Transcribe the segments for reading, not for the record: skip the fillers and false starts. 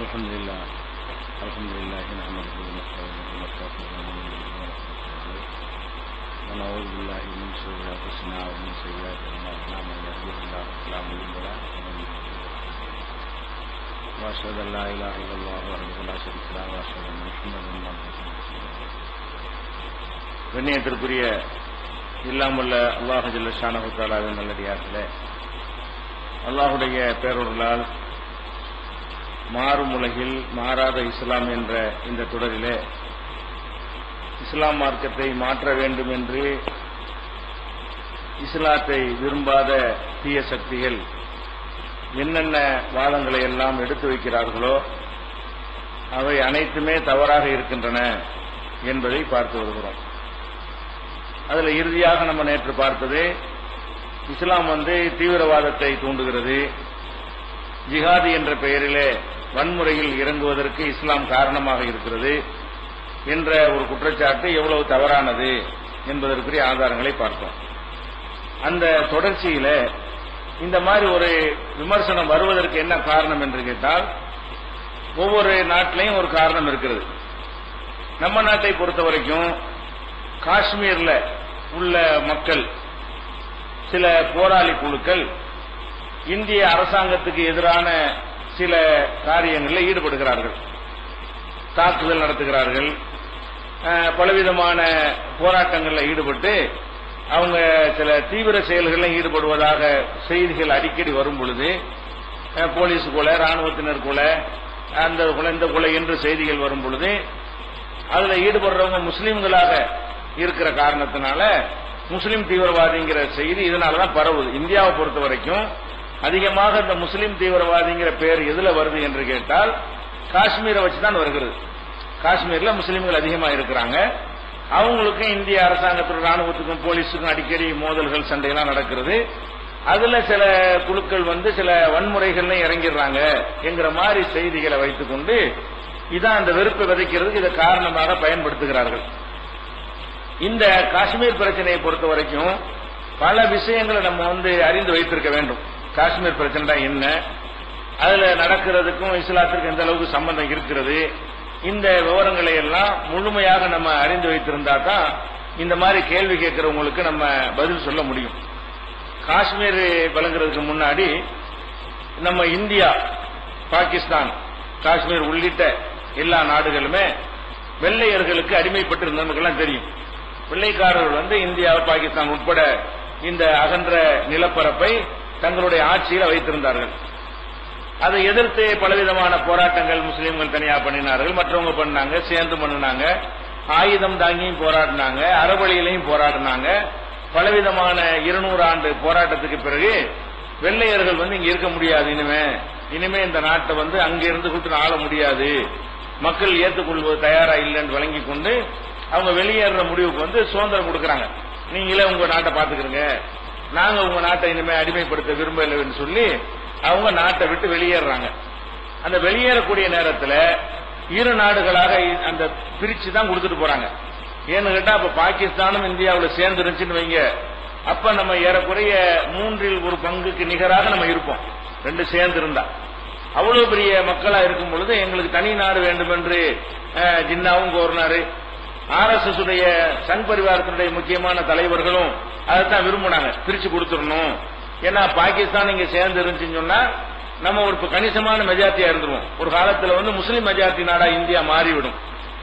الحمد لله نحمده ونستعينه ونستغفره ونعوذ بالله من شرور انفسنا ومن سيئات اعمالنا من يهده الله فلا مضل له ومن يضلل واشهد ان لا اله الا الله وحده لا شريك له واشهد ان محمدا عبده ورسوله. கண்ணியத்திற்குரிய இல்லாமல்ல அல்லாஹ் ஜல்ல ஷானஹு தஆலாவின் நல்லடியார்களே, அல்லாஹுடைய பேரொருளால் மாறும் உலகில் மாறாத இஸ்லாம் என்ற இந்த தொடரிலே இஸ்லாம் மார்க்கத்தை மாற்ற வேண்டும் என்று இஸ்லாத்தை விரும்பாத தீய சக்திகள் என்னென்ன வாதங்களை எல்லாம் எடுத்து வைக்கிறார்களோ அவை அனைத்துமே தவறாக இருக்கின்றன என்பதை பார்த்து வருகிறோம். அதில் இறுதியாக நம்ம நேற்று பார்த்தது, இஸ்லாம் தீவிரவாதத்தை தூண்டுகிறது, ஜிஹாதி என்ற பெயரிலே வன்முறையில் இறங்குவதற்கு இஸ்லாம் காரணமாக இருக்கிறது என்ற ஒரு குற்றச்சாட்டு எவ்வளவு தவறானது என்பதற்குரிய ஆதாரங்களை பார்த்தோம். அந்த தொடர்ச்சியில இந்த மாதிரி ஒரு விமர்சனம் வருவதற்கு என்ன காரணம் என்று கேட்டால், ஒவ்வொரு நாட்டிலையும் ஒரு காரணம் இருக்கிறது. நம்ம நாட்டை பொறுத்த வரைக்கும் காஷ்மீர்ல உள்ள மக்கள், சில போராளி குழுக்கள் இந்திய அரசாங்கத்துக்கு எதிரான சில காரியங்களில் ஈடுபடுகிறார்கள், தாக்குதல் நடத்துகிறார்கள், பலவிதமான போராட்டங்களில் ஈடுபட்டு அவங்க சில தீவிர செயல்களில் ஈடுபடுவதாக செய்திகள் அடிக்கடி வரும் பொழுது, போலீஸ் கொலை, ராணுவத்தினர் கொலை, அந்த கொலை இந்த கொலை என்று செய்திகள் வரும் பொழுது, அதுல ஈடுபடுறவங்க முஸ்லீம்களாக இருக்கிற காரணத்தினால முஸ்லீம் தீவிரவாதிங்கிற செய்தி இதனாலதான் பரவுது. இந்தியாவை பொறுத்த வரைக்கும் அதிகமாக இந்த முஸ்லீம் தீவிரவாதிங்கிற பேர் எதுல வருது என்று கேட்டால் காஷ்மீரை வச்சுதான் வருகிறது. காஷ்மீர்ல முஸ்லீம்கள் அதிகமாக இருக்கிறாங்க. அவங்களுக்கும் இந்திய அரசாங்கத்துக்கும் ராணுவத்துக்கும் போலீஸுக்கும் அடிக்கடி மோதல்கள், சண்டையெல்லாம் நடக்கிறது. அதுல சில குழுக்கள் சில வன்முறைகள்ல இறங்கிடுறாங்க என்கிற மாதிரி செய்திகளை வைத்துக் கொண்டு இதான் அந்த வெறுப்பை விதைக்கிறதுக்கு இதை காரணமாக பயன்படுத்துகிறார்கள். இந்த காஷ்மீர் பிரச்சனையை பொறுத்த வரைக்கும் பல விஷயங்களை நம்ம அறிந்து வைத்திருக்க வேண்டும். காஷ்மீர் பிரச்சனை என்ன, அதுல நடக்கிறதுக்கும் இஸ்லாத்திற்கு எந்த அளவுக்கு சம்பந்தம் இருக்கிறது, இந்த விவரங்களை எல்லாம் முழுமையாக நம்ம அறிந்து வைத்திருந்தா தான் இந்த மாதிரி கேள்வி கேட்கிறவங்களுக்கு நம்ம பதில் சொல்ல முடியும். காஷ்மீர் வழங்குறதுக்கு முன்னாடி நம்ம இந்தியா, பாகிஸ்தான், காஷ்மீர் உள்ளிட்ட எல்லா நாடுகளுமே வெள்ளையர்களுக்கு அடிமைப்பட்டு இருந்த நமக்கெல்லாம் தெரியும். வெள்ளைக்காரர்கள் இந்தியா, பாகிஸ்தான் உட்பட இந்த அகன்ற நிலப்பரப்பை தங்களுடைய ஆட்சியில் வைத்திருந்தார்கள். அதை எதிர்த்து பலவிதமான போராட்டங்கள் முஸ்லீம்கள் தனியா பண்ணினார்கள், மற்றவங்க பண்ணாங்க, சேர்ந்து பண்ணினாங்க, ஆயுதம் தாங்கியும் போராடினாங்க, அறவழியிலையும் போராடினாங்க. பலவிதமான 200 ஆண்டு போராட்டத்துக்கு பிறகு வெள்ளையர்கள் இங்க இருக்க முடியாது, இனிமே இந்த நாட்டை அங்கிருந்து கூட்டு ஆள முடியாது, மக்கள் ஏற்றுக்கொள்வது தயாரா இல்லைன்னு வழங்கி கொண்டு அவங்க வெளியேற முடிவுக்கு சுதந்திரம் கொடுக்கறாங்க. நீங்களே உங்க நாட்டை பாத்துக்கிறீங்க, நாங்க உங்க நாட்டை இனிமே அடிமைப்படுத்த விரும்பலன்னு சொல்லி அவங்க நாட்டை விட்டு வெளியேறாங்க. அந்த வெளியேறக்கூடிய நேரத்தில் இரு நாடுகளாக அந்த பிரிச்சு தான் கொடுத்துட்டு போறாங்க. ஏன்னு கேட்டா, அப்ப பாகிஸ்தானும் இந்தியாவில் சேர்ந்து இருந்துச்சுன்னு வைங்க, அப்ப நம்ம ஏறக்குறைய 1/3 நிகராக நம்ம இருப்போம், ரெண்டு சேர்ந்து இருந்தா. அவ்வளவு பெரிய மக்களா இருக்கும் பொழுது எங்களுக்கு தனி நாடு வேண்டும் என்று ஜின்னாவும் கோரினாரு. RSS உடைய சங் பரிவாரத்தினுடைய முக்கியமான தலைவர்களும் அதைத்தான் விரும்பினாங்க, பிரிச்சு கொடுத்துடணும். ஏன்னா பாகிஸ்தான் இங்க சேர்ந்து இருந்துச்சுன்னு சொன்னா நம்ம ஒரு கணிசமான மெஜாரிட்டியா இருந்துருவோம். ஒரு காலத்துல முஸ்லீம் மெஜாரிட்டி நாடா இந்தியா மாறிவிடும்.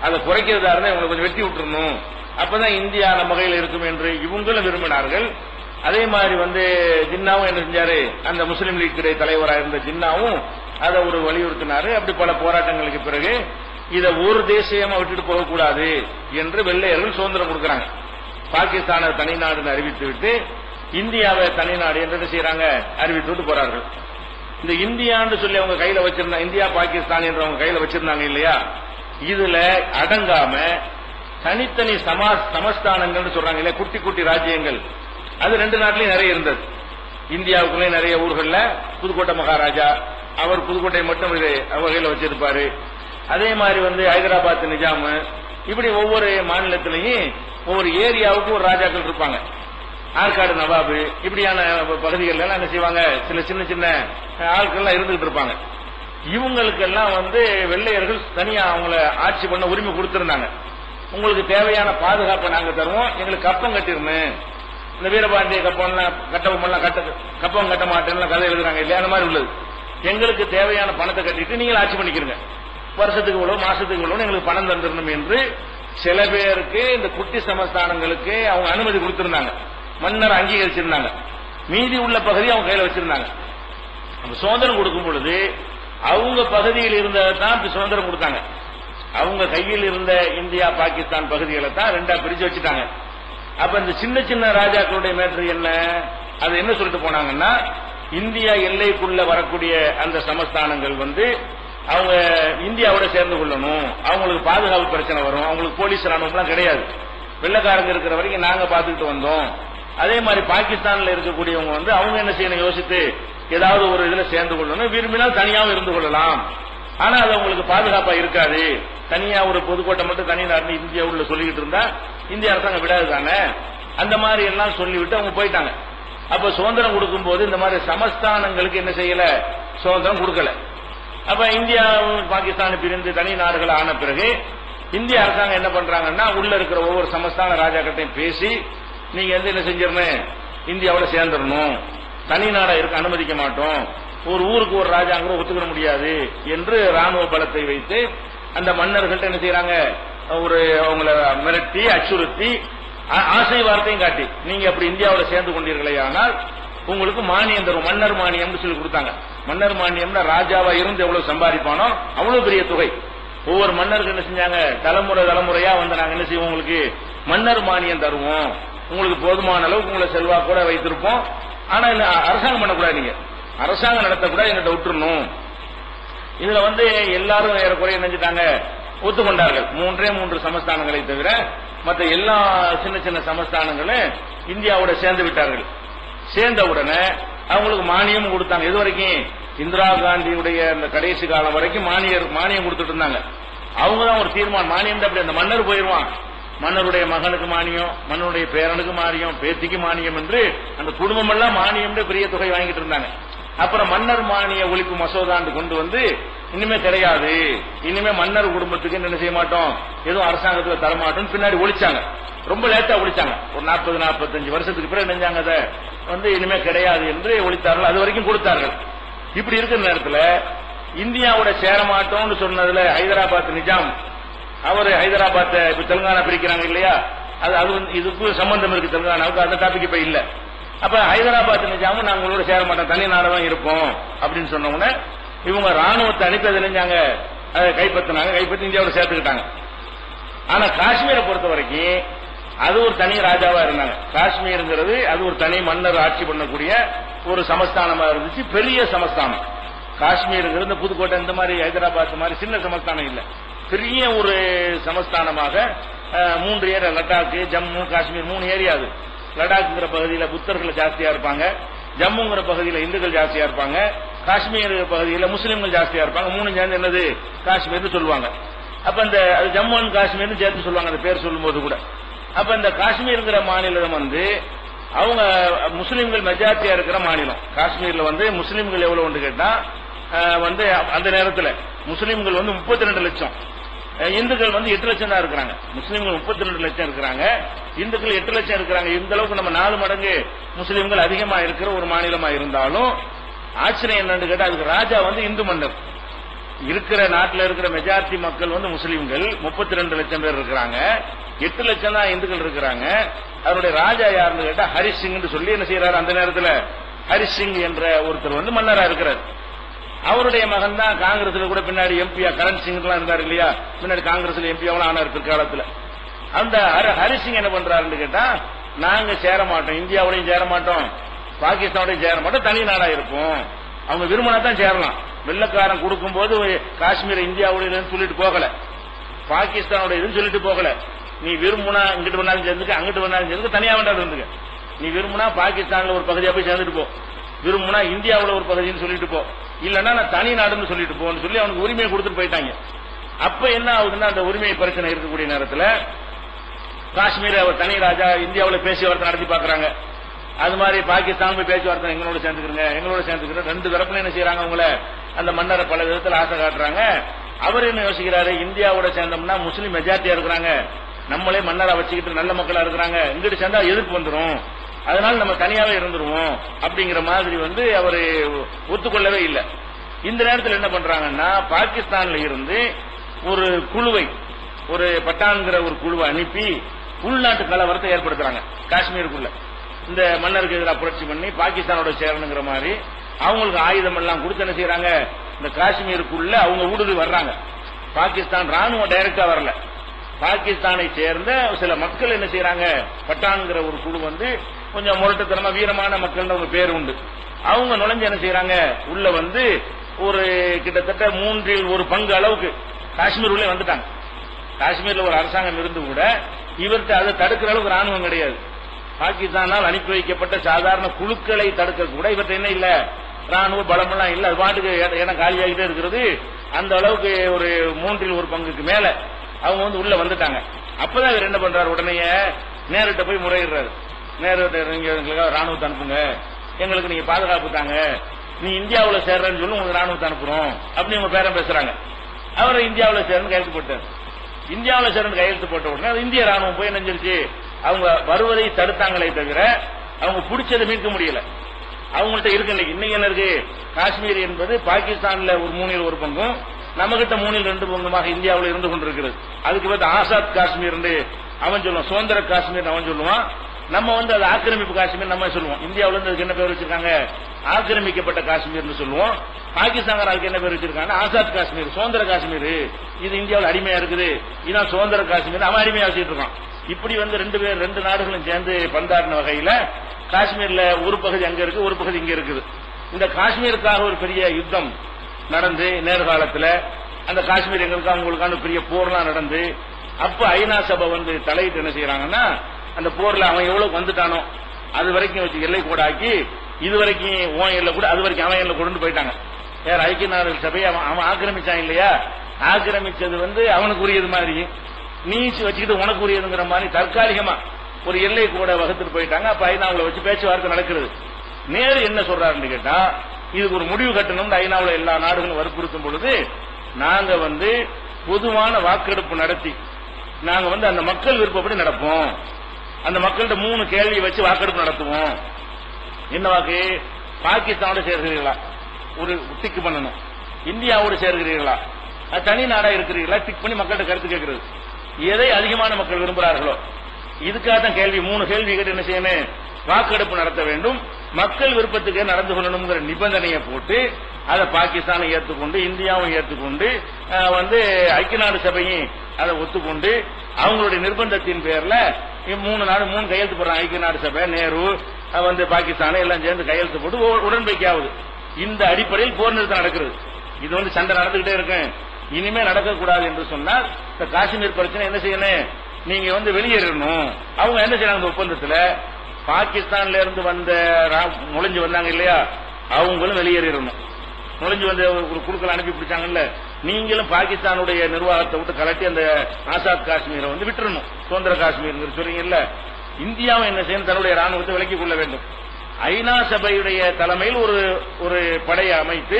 அதை குறைக்கிறதா இருந்தா இவங்களை கொஞ்சம் வெட்டி விட்டுறணும், அப்பதான் இந்தியா நம்ம கையில் இருக்கும் என்று இவங்களும் விரும்பினார்கள். அதே மாதிரி ஜின்னாவும் என்ன செஞ்சாரு, அந்த முஸ்லீம் லீக் தலைவராக இருந்த ஜின்னாவும் அதை ஒரு வலியுறுத்தினாரு. அப்படி பல போராட்டங்களுக்கு பிறகு இதை ஒரு தேசியமா விட்டுட்டு போகக்கூடாது என்று வெள்ளையர்கள் சுதந்திரம் கொடுக்கறாங்க. பாகிஸ்தானை தனிநாடுன்னு அறிவித்து விட்டு இந்தியாவை தனிநாடு என்று செய்யறாங்க, அறிவித்து விட்டு போறார்கள். இந்த இந்தியான்னு சொல்லி அவங்க கையில வச்சிருந்தாங்க, இந்தியா பாகிஸ்தான் என்று அவங்க கையில வச்சிருந்தாங்க இல்லையா, இதுல அடங்காம தனித்தனி சமஸ்தானங்கள் சொல்றாங்க இல்லையா, குட்டி குட்டி ராஜ்யங்கள், அது ரெண்டு நாட்டிலையும் நிறைய இருந்தது. இந்தியாவுக்குள்ளே நிறைய ஊர்கள்ல புதுக்கோட்டை மகாராஜா, அவர் புதுக்கோட்டை மட்டும் அவர் கையில வச்சிருப்பாரு. அதே மாதிரி ஹைதராபாத் நிஜாம், இப்படி ஒவ்வொரு மாநிலத்திலையும் ஒவ்வொரு ஏரியாவுக்கும் ஒரு ராஜாக்கள் இருப்பாங்க. ஆற்காடு நவாபு, இப்படியான பகுதிகள் எல்லாம் என்ன செய்வாங்க, சில சின்ன சின்ன ஆட்கள் இருந்துகிட்டு இருப்பாங்க. இவங்களுக்கெல்லாம் வெள்ளையர்கள் தனியா அவங்கள ஆட்சி பண்ண உரிமை கொடுத்திருந்தாங்க. உங்களுக்கு தேவையான பாதுகாப்பை நாங்க தருவோம், எங்களுக்கு கப்பம் கட்டிருந்தேன். இந்த வீரபாண்டிய கப்பம்லாம் கப்பம் கட்ட மாட்டேன்னு கதை எழுதுறாங்க இல்லையா, அந்த மாதிரி உள்ளது. எங்களுக்கு தேவையான பணத்தை கட்டிட்டு நீங்கள் ஆட்சி பண்ணிக்கிறீங்க, வருஷத்துக்கு இவ்வளவு மாசத்துக்கு இவ்வளவு எங்களுக்கு பணம் தந்துடணும் என்று சில பேருக்கு இந்த குட்டி சமஸ்தானங்களுக்கு அவங்க அனுமதி கொடுத்திருந்தாங்க, மன்னர் அங்கீகரிச்சிருந்தாங்க. மீதி உள்ள பகுதி அவங்க கையில வச்சிருந்தாங்க. சுதந்திரம் கொடுக்கும் பொழுது அவங்க பகுதியில் இருந்ததான் சுதந்திரம் கொடுத்தாங்க. அவங்க கையில் இருந்த இந்தியா பாகிஸ்தான் பகுதிகளை தான் ரெண்டா பிரிச்சு வச்சுட்டாங்க. அப்ப இந்த சின்ன சின்ன ராஜாக்களுடைய மேட்ரு என்ன, அது என்ன சொல்லிட்டு போனாங்கன்னா, இந்தியா எல்லைக்குள்ள வரக்கூடிய அந்த சமஸ்தானங்கள் அவங்க இந்தியாவோட சேர்ந்து கொள்ளணும், அவங்களுக்கு பாதுகாப்பு பிரச்சனை வரும், அவங்களுக்கு போலீஸ் ராணுவம்லாம் கிடையாது, வெள்ளக்காரங்க இருக்கிற வரைக்கும் நாங்க பாத்துக்கிட்டு வந்தோம். அதே மாதிரி பாகிஸ்தான்ல இருக்கக்கூடியவங்க அவங்க என்ன செய்யணும் யோசித்து ஏதாவது ஒரு இதுல சேர்ந்து கொள்ளணும், விரும்பினால் தனியாவும் இருந்து கொள்ளலாம், ஆனா அது அவங்களுக்கு பாதுகாப்பா இருக்காது. தனியா ஒரு பொதுக்கோட்டை மட்டும் தனி நாடு இந்தியா உள்ள சொல்லிக்கிட்டு இருந்தா இந்திய அரசாங்கம் விடாது தானே, அந்த மாதிரி எல்லாம் சொல்லிவிட்டு அவங்க போயிட்டாங்க. அப்ப சுதந்திரம் கொடுக்கும் போது இந்த மாதிரி சமஸ்தானங்களுக்கு என்ன செய்யல, சுதந்திரம் கொடுக்கல. அப்ப இந்தியா பாகிஸ்தான் பிரிந்து தனி நாடுகள் ஆன பிறகு இந்திய அரசாங்கம் என்ன பண்றாங்கன்னா, உள்ள இருக்கிற ஒவ்வொரு சமஸ்தான ராஜாக்கட்டையும் பேசி நீங்க என்ன செஞ்சிடணும், இந்தியாவோட சேர்ந்துடணும், தனி நாடா இருக்க அனுமதிக்க மாட்டோம், ஒரு ஊருக்கு ஒரு ராஜாங்க ஒத்துக்கிட முடியாது என்று ராணுவ பலத்தை வைத்து அந்த மன்னர்கள்ட்ட என்ன செய்யறாங்க, ஒரு அவங்கள மிரட்டி அச்சுறுத்தி ஆசை வார்த்தையும் காட்டி நீங்க அப்படி இந்தியாவோட சேர்ந்து கொண்டீர்களே ஆனால் உங்களுக்கு மானியம் தரும், மன்னர் மானியம் சொல்லி கொடுத்தாங்க. மன்னர் மானியம்னா ராஜாவா இருந்து எவ்வளவு சம்பாதிப்பானோ அவ்வளவு பெரிய தொகை. ஒவ்வொரு மன்னருக்கு என்ன செஞ்சாங்க, தலைமுறையா நாங்க என்ன செய்வோம், உங்களுக்கு மன்னர் மானியம் தருவோம், உங்களுக்கு போதுமான அளவுக்கு உங்களை செல்வா கூட வைத்திருப்போம், ஆனா அரசாங்கம் பண்ணக்கூடாது, நீங்க அரசாங்கம் நடத்தக்கூடாது, எங்கிட்ட விட்டுறணும். இதுல எல்லாரும் ஏறக்குறைய நினைச்சிட்டாங்க, ஒத்துக்கொண்டார்கள். 3 சமஸ்தானங்களை தவிர மற்ற எல்லா சின்ன சின்ன சமஸ்தானங்களும் இந்தியாவோட சேர்ந்து விட்டார்கள். சேர்ந்த உடனே அவங்களுக்கு மானியம் கொடுத்தாங்க. இது வரைக்கும் இந்திரா காந்தியுடைய அந்த கடைசி காலம் வரைக்கும் மானியம் கொடுத்துட்டு இருந்தாங்க. அவங்க தான் ஒரு தீர்மானம், மானியம் அப்படி அந்த மன்னர் போயிருவான், மன்னருடைய மகனுக்கு மானியம், மன்னருடைய பேரனுக்கு மானியம், பேத்திக்கு மானியம் என்று அந்த குடும்பம் எல்லாம் மானியம் பெரிய தொகை வாங்கிட்டு இருந்தாங்க. அப்புறம் மன்னர் மானிய ஒழிப்பு மசோதாண்டு கொண்டு இனிமே கிடையாது, இனிமே மன்னர் குடும்பத்துக்கு என்ன செய்ய மாட்டோம், எதுவும் அரசாங்கத்தில் தரமாட்டோம் பின்னாடி ஒழிச்சாங்க. ரொம்ப லேட்டா ஒழிச்சாங்க, ஒரு 40-45 வருஷத்துக்கு பிறகு நினைஞ்சாங்க அதை இனிமே கிடையாது என்று ஒழித்தார்கள். அது வரைக்கும் கொடுத்தார்கள். இப்படி இருக்கிற நேரத்தில் இந்தியாவோட சேர மாட்டோம்னு சொன்னதுல ஹைதராபாத் நிஜாம், அவர் ஹைதராபாத்தை இப்ப தெலுங்கானா பிரிக்கிறாங்க இல்லையா, அது இதுக்கு சம்பந்தம் இருக்கு தெலுங்கானாவுக்கு, அந்த டாபிக் இப்ப இல்ல. அப்ப ஹைதராபாத் நிஜாமும் நாங்க உங்களோட சேர மாட்டோம், தனி நாடுதான் இருப்போம் அப்படின்னு சொன்ன உடனே இவங்க ராணுவத்தை அனுப்பி அதை நினைஞ்சாங்க, அதை கைப்பற்றி இந்தியாவோட சேர்த்துக்கிட்டாங்க. ஆனா காஷ்மீரை பொறுத்த வரைக்கும் அது ஒரு தனி ராஜாவா இருந்தாங்க. காஷ்மீருங்கிறது அது ஒரு தனி மன்னர் ஆட்சி பண்ணக்கூடிய ஒரு சமஸ்தானமா இருந்துச்சு, பெரிய சமஸ்தானம். காஷ்மீருங்கிறது புதுக்கோட்டை இந்த மாதிரி ஹைதராபாத் மாதிரி சின்ன சமஸ்தானம் இல்ல, பெரிய ஒரு சமஸ்தானமாக 3 ஏரியா, லடாக், ஜம்மு, காஷ்மீர் 3 ஏரியா. அது லடாக்ங்கிற பகுதியில் புத்தர்கள் ஜாஸ்தியா இருப்பாங்க, ஜம்முங்கிற பகுதியில் இந்துக்கள் ஜாஸ்தியா இருப்பாங்க, காஷ்மீர் பகுதியில் முஸ்லீம்கள் ஜாஸ்தியா இருப்பாங்க. 3 சேர்ந்து என்னது காஷ்மீர்னு சொல்லுவாங்க. அப்ப இந்த ஜம்மு அண்ட் காஷ்மீர்னு சேர்த்து சொல்லுவாங்க அந்த பேர் சொல்லும் போது கூட. அப்ப இந்த காஷ்மீர்ங்கிற மாநிலம் அவங்க முஸ்லீம்கள் மெஜாரிட்டியா இருக்கிற மாநிலம். காஷ்மீர்ல முஸ்லீம்கள் எவ்வளவு கேட்டா அந்த நேரத்தில் முஸ்லீம்கள் 32 லட்சம், இந்துக்கள் 8 லட்சம் தான் இருக்கிறாங்க. முஸ்லீம்கள் 32 லட்சம் இருக்கிறாங்க, இந்துக்கள் 8 லட்சம் இருக்கிறாங்க. இந்த அளவுக்கு நம்ம 4 மடங்கு முஸ்லீம்கள் அதிகமா இருக்கிற ஒரு மாநிலமா இருந்தாலும் ஆச்சரியம் என்னன்னு கேட்டா அதுக்கு ராஜா இந்து மன்னர். இருக்கிற நாட்டில் இருக்கிற மெஜாரிட்டி மக்கள் முஸ்லீம்கள் 32 லட்சம் பேர் இருக்கிறாங்க, 8 லட்சம் தான் இந்துக்கள் இருக்கிறாங்க. அவருடைய ராஜா யாருன்னு கேட்டா ஹரிஷ் சிங் சொல்லி என்ன செய்யறாரு, அந்த நேரத்தில் ஹரிஷ் சிங் என்ற ஒருத்தர் மன்னரா இருக்கிறார். அவருடைய மகன் தான் காங்கிரஸ்ல கூட பின்னாடி எம்பியா கரண் சிங் எல்லாம் இருந்தார் இல்லையா, பின்னாடி காங்கிரஸ்ல எம்பியாவும் ஆனார் பிற்காலத்தில். அந்த ஹரிஷ் சிங் என்ன பண்றாருன்னு கேட்டா, நாங்க சேர மாட்டோம், இந்தியாவோடையும் சேர மாட்டோம், பாகிஸ்தானோடையும் சேர மாட்டோம், தனி நாடா இருப்போம். அவங்க விரும்பினா தான் சேரலாம். வெள்ளக்காரன் கொடுக்கும் போது காஷ்மீர் இந்தியாவுடைய சொல்லிட்டு போகல, பாகிஸ்தானோட இதுன்னு சொல்லிட்டு போகல. நீ விரும்புனா இங்கிட்டு வேணாலும் சேர்ந்துக்க, அங்கிட்டு வேணாலும் சேர்ந்துக்க, தனியா வேண்டாம் இருந்துக்க. நீ விரும்புனா பாகிஸ்தான்ல ஒரு பகுதியா போய் சேர்ந்துட்டு போ, விரும்புனா இந்தியாவுல ஒரு பகுதின்னு சொல்லிட்டு போ, இல்லன்னா நான் தனி நாடுன்னு சொல்லிட்டு போன்னு சொல்லி அவனுக்கு உரிமையை கொடுத்துட்டு போயிட்டாங்க. அப்ப என்ன ஆகுதுன்னா அந்த உரிமை பிரச்சனை இருக்கக்கூடிய நேரத்தில் காஷ்மீர் அவர் தனி ராஜா இந்தியாவில் பேச்சுவார்த்தை நடத்தி பாக்குறாங்க. அது மாதிரி பாகிஸ்தான் போய் பேச்சுவார்த்தை எங்களோட சேர்ந்துக்கிறங்க 2 தரப்புல என்ன செய்யறாங்க, அவங்கள அந்த மன்னரை பல விதத்தில் ஆசை காட்டுறாங்க. அவர் என்ன யோசிக்கிறாரு, இந்தியாவோட சேர்ந்தோம்னா முஸ்லீம் மெஜாரிட்டியா இருக்கிறாங்க, நம்மளே மன்னரா வச்சுக்கிட்டு நல்ல மக்களா இருக்கிறாங்க, இங்கிட்டு சேர்ந்தா எதிர்ப்பு வந்துடும், அதனால நம்ம தனியாவே இருந்துருவோம் அப்படிங்கிற மாதிரி அவரு ஒத்துக்கொள்ளவே இல்லை. இந்த நேரத்தில் என்ன பண்றாங்கன்னா, பாகிஸ்தான்ல இருந்து ஒரு குழுவை, ஒரு பட்டான்கிற ஒரு குழுவை அனுப்பி உள்நாட்டு கலவரத்தை ஏற்படுத்துறாங்க காஷ்மீருக்குள்ள. இந்த மன்னருக்கு எதிராக புரட்சி பண்ணி பாகிஸ்தானோட சேரணுங்கிற மாதிரி அவங்களுக்கு ஆயுதம் எல்லாம் கொடுத்து என்ன செய்யறாங்க, இந்த காஷ்மீருக்குள்ள அவங்க ஊடுருவி வர்றாங்க. பாகிஸ்தான் ராணுவம் டைரக்டா வரல, பாகிஸ்தானை சேர்ந்த சில மக்கள் என்ன செய்யறாங்க, பட்டான்கிற ஒரு குழு கொஞ்சம் முரட்டுத்தனமா வீரமான மக்கள் ஒரு பேர் உண்டு, அவங்க நுழைஞ்சு என்ன செய்யறாங்க, உள்ள ஒரு கிட்டத்தட்ட 1/3 அளவுக்கு காஷ்மீர் உள்ளே வந்துட்டாங்க. காஷ்மீர்ல ஒரு அரசாங்கம் இருந்து கூட இவர்கிட்ட அதை தடுக்கிற அளவுக்கு ராணுவம் கிடையாது. பாகிஸ்தானால் அனுப்பி வைக்கப்பட்ட சாதாரண குழுக்களை தடுக்க கூட இவர்கிட்ட என்ன இல்ல, ராணுவ பலமெல்லாம் இல்ல, அது பாட்டுக்கு இடம் காலியாகிட்டே இருக்கிறது. அந்த அளவுக்கு ஒரு 1/3 மேல அவங்க உள்ள வந்துட்டாங்க. அப்பதான் இவர் என்ன பண்றாரு, உடனே நேருட்ட போய் முறையிடுறாரு. நேருட்ட எங்களுக்கு ராணுவத்தை அனுப்புங்க, எங்களுக்கு நீங்க பாதுகாப்பு தாங்க, நீ இந்தியாவில் சேர்றன்னு சொல்லி உங்களுக்கு ராணுவத்தை அனுப்புறோம் அப்படின்னு உங்க பேரம் பேசுறாங்க. அவர் இந்தியாவில் சேர்ந்து கையெழுத்து போட்டார். இந்தியாவில் சேர்ந்து கையெழுத்து போட்ட உடனே இந்திய ராணுவம் போய் நினைஞ்சிருச்சு, அவங்க வருவதை தடுத்தாங்களே தவிர அவங்க பிடிச்சதை மீட்க முடியல. அவங்கள்ட்ட இருக்கு இன்னைக்கு என்ன இருக்கு, காஷ்மீர் என்பது பாகிஸ்தான்ல ஒரு 1/3 நம்ம கிட்ட 2/3 இந்தியாவில் இருந்து கொண்டிருக்கிறது. அதுக்கு வந்து ஆசாத் காஷ்மீர் அவன் சொல்லுவான், சுதந்திர காஷ்மீர் அவன் சொல்லுவான். நம்ம அது ஆக்கிரமிப்பு காஷ்மீர் நம்ம சொல்லுவோம். இந்தியாவில இருந்து அதுக்கு என்ன பேர் வச்சிருக்காங்க, ஆக்கிரமிக்கப்பட்ட காஷ்மீர் சொல்லுவோம். பாகிஸ்தானுக்கு என்ன பேர் வச்சிருக்காங்க, ஆசாத் காஷ்மீர், சுதந்திர காஷ்மீர். இது இந்தியாவில் அடிமையா இருக்குது, இதான் சுதந்திர காஷ்மீர், அவன் அடிமையா வச்சுட்டு இருக்கான். இப்படி 2 நாடுகளும் சேர்ந்து பந்தாடின வகையில காஷ்மீர்ல ஒரு பகுதி அங்க இருக்கு, ஒரு பகுதி இங்க இருக்குது. இந்த காஷ்மீருக்காக ஒரு பெரிய யுத்தம் நடந்து நேர்காலத்தில் அந்த காஷ்மீர் எங்களுக்கு அவங்களுக்கான பெரிய போர்லாம் நடந்து, அப்ப ஐநா சபை தலையிட்டு என்ன செய்யறாங்கன்னா, அந்த போர்ல அவன் எவ்வளவு வந்துட்டானோ அது வரைக்கும் வச்சு எல்லை கோடாக்கி, இது வரைக்கும் ஓன் எல்லை கூட அது வரைக்கும் அவன் எல்லை கொண்டு போயிட்டாங்க. வேற ஐக்கிய நாடுகள் சபையை அவன் ஆக்கிரமிச்சான் இல்லையா, ஆக்கிரமிச்சது அவனுக்கு உரியது மாதிரி, நீ வச்சுக்கிட்டு உனக்கு உரியதுங்கிற மாதிரி தற்காலிகமா ஒரு எல்லை கூட வகுத்துட்டு போயிட்டாங்க. அப்ப ஐநாவில் வச்சு பேச்சுவார்த்தை நடக்கிறது. நேரு என்ன சொல்றாருன்னு கேட்டா, இதுக்கு ஒரு முடிவு கட்டணும்னு ஐநாவில் எல்லா நாடுகளும் வற்புறுத்தும் பொழுது, நாங்க பொதுவான வாக்கெடுப்பு நடத்தி நாங்க அந்த மக்கள் விருப்பப்படி நடப்போம், அந்த மக்கள்கிட்ட 3 கேள்வி வச்சு வாக்கெடுப்பு நடத்துவோம். என்ன வாக்கு, பாகிஸ்தானோட சேர்கிறீர்களா, ஒரு டிக் பண்ணணும், இந்தியாவோடு சேர்கிறீர்களா, தனி நாடா இருக்கிறீர்களா, டிக் பண்ணி மக்கள்கிட்ட கருத்து கேட்கிறது. எதை அதிகமான மக்கள் விரும்புகிறார்களோ இதுக்காக தான் கேள்வி. 3 கேள்வி கேட்டு என்ன செய்யணும், வாக்கெடுப்பு நடத்த வேண்டும், மக்கள் விருப்பத்துக்கு நடந்து கொள்ளணுங்கிற நிபந்தனையை போட்டு அதை பாகிஸ்தானை ஏற்றுக்கொண்டு இந்தியாவும் ஏற்றுக்கொண்டு ஐக்கிய நாடு சபையும் அதை ஒத்துக்கொண்டு அவங்களுடைய நிர்பந்தத்தின் பேர்ல 3 நாடு 3 கையெழுத்து போடுறாங்க. ஐக்கிய நாடு சபை, நேரு பாகிஸ்தான் எல்லாம் சேர்ந்து கையெழுத்து போட்டு உடன்படிக்கையாவது. இந்த அடிப்படையில் போர் நிறுத்தம் நடக்கிறது. இது சண்டை நடந்துகிட்டே இருக்கு, இனிமே நடக்கக்கூடாது என்று சொன்னால் இந்த காஷ்மீர் பிரச்சனை என்ன செய்யணும், நீங்க வெளியேறணும். அவங்க என்ன செய்யறாங்க, இந்த ஒப்பந்தத்தில் பாகிஸ்தான்ல இருந்து நுழைஞ்சு வந்தாங்க இல்லையா, அவங்களும் வெளியேறணும். நுழைஞ்சு ஒரு குழுக்கள் அனுப்பி பிடிச்சாங்கல்ல, நீங்களும் பாகிஸ்தானுடைய நிர்வாகத்தை விட்டு கலட்டி அந்த ஆசாத் காஷ்மீரை விட்டுறணும், சுதந்திர காஷ்மீர் சொல்றீங்கல்ல. இந்தியாவும் என்ன செய்யணும், தன்னுடைய ராணுவத்தை விலக்கிக் கொள்ள வேண்டும். ஐநா சபையுடைய தலைமையில் ஒரு படையை அமைத்து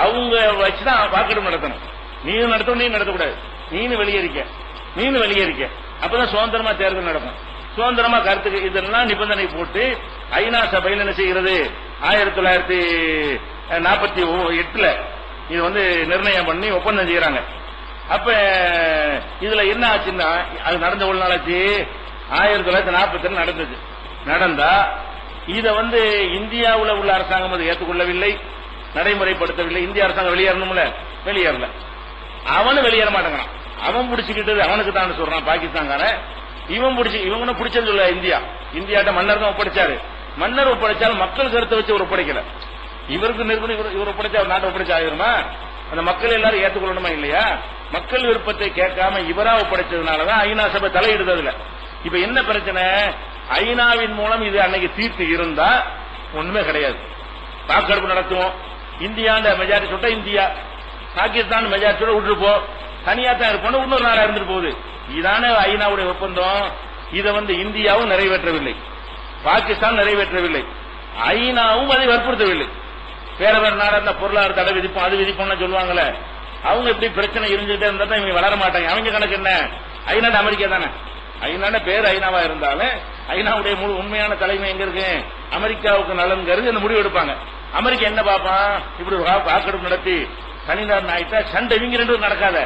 அவங்க வச்சுதான் வாக்கெடுப்பு நடத்தணும். நீனும் நடத்தணும், நீ நடத்தக்கூடாது, நீனு வெளியேறிக்க, அப்பதான் சுதந்திரமா தேர்தல் நடக்கும், சுதந்திரமா கருத்துக்கு இதெல்லாம் நிபந்தனை போட்டு ஐநா சபையில் என்ன செய்கிறது, 1948 இது நிர்ணயம் பண்ணி ஒப்பந்தம் செய்யறாங்க. அப்ப இதுல என்ன ஆச்சுன்னா, அது நடந்த ஒரு நாளாச்சு 1947 நடந்தது. நடந்தா இத இந்தியாவில் உள்ள அரசாங்கம் அதை ஏற்றுக்கொள்ளவில்லை, நடைமுறைப்படுத்தவில்லை. இந்திய அரசாங்கம் வெளியேறணும்ல, வெளியேறல. அவனும் வெளியேற மாட்டேங்கிறான், அவன் பிடிச்சுக்கிட்டது அவனுக்கு தான் சொல்றான் பாகிஸ்தான்காரன். இவன் பிடிச்சது இல்ல, இந்தியாட்ட மன்னர் தான் ஒப்படைச்சாரு. மன்னர் ஒப்படைச்சாலும் மக்கள் கருத்தை வச்சு ஒரு ஒப்படைக்கல. இவருக்கு நிர்பந்தம், இவர் ஒப்படைச்சா அவர் நாட்டை ஒப்படைச்சா ஆயிருமா, அந்த மக்கள் எல்லாரும் ஏற்றுக்கொள்ளணுமா இல்லையா? மக்கள் விருப்பத்தை கேட்காம இவரா ஒப்படைச்சதுனாலதான் ஐநா சபை தலையிடுறதுல. இப்ப என்ன பிரச்சனை, ஐநாவின் மூலம் இது அன்னைக்கு தீர்த்து இருந்தா ஒண்ணுமே கிடையாது. வாக்கெடுப்பு நடத்துவோம், இந்தியாண்ட மெஜாரிட்டி சொல்லிட்டா இந்தியா, பாகிஸ்தான் மெஜாரிட்டியோட விட்டுருப்போம், தனியா தான் இருப்போம், இன்னொரு நாடா இருந்துட்டு போகுது. இதான ஐநாவுடைய ஒப்பந்தம். இதை இந்தியாவும் நிறைவேற்றவில்லை, பாகிஸ்தான் நிறைவேற்றவில்லை, ஐநாவும் அதை வற்புறுத்தவில்லை. வேற வேற நாடா இருந்தா பொருளாதார தடை விதிப்போம் அது விதிப்போம்னு சொல்லுவாங்களே, அவங்க எப்படி பிரச்சனை இருந்துகிட்டே இருந்தா தான் இவங்க வளர மாட்டாங்க. அவங்க கணக்கு என்ன, ஐநாடு அமெரிக்கா தானே. ஐநாடு பேர் ஐநாவா இருந்தாலும் ஐநாவுடைய முழு உண்மையான தலைமை எங்க இருக்கு, அமெரிக்காவுக்கு நலன் கருதி அந்த முடிவு எடுப்பாங்க. அமெரிக்கா என்ன பாப்பான், இப்படி வாக்கெடுப்பு நடத்தி தனிநாடு ஆயிட்டா சண்டை இவங்க ரெண்டு நடக்காத.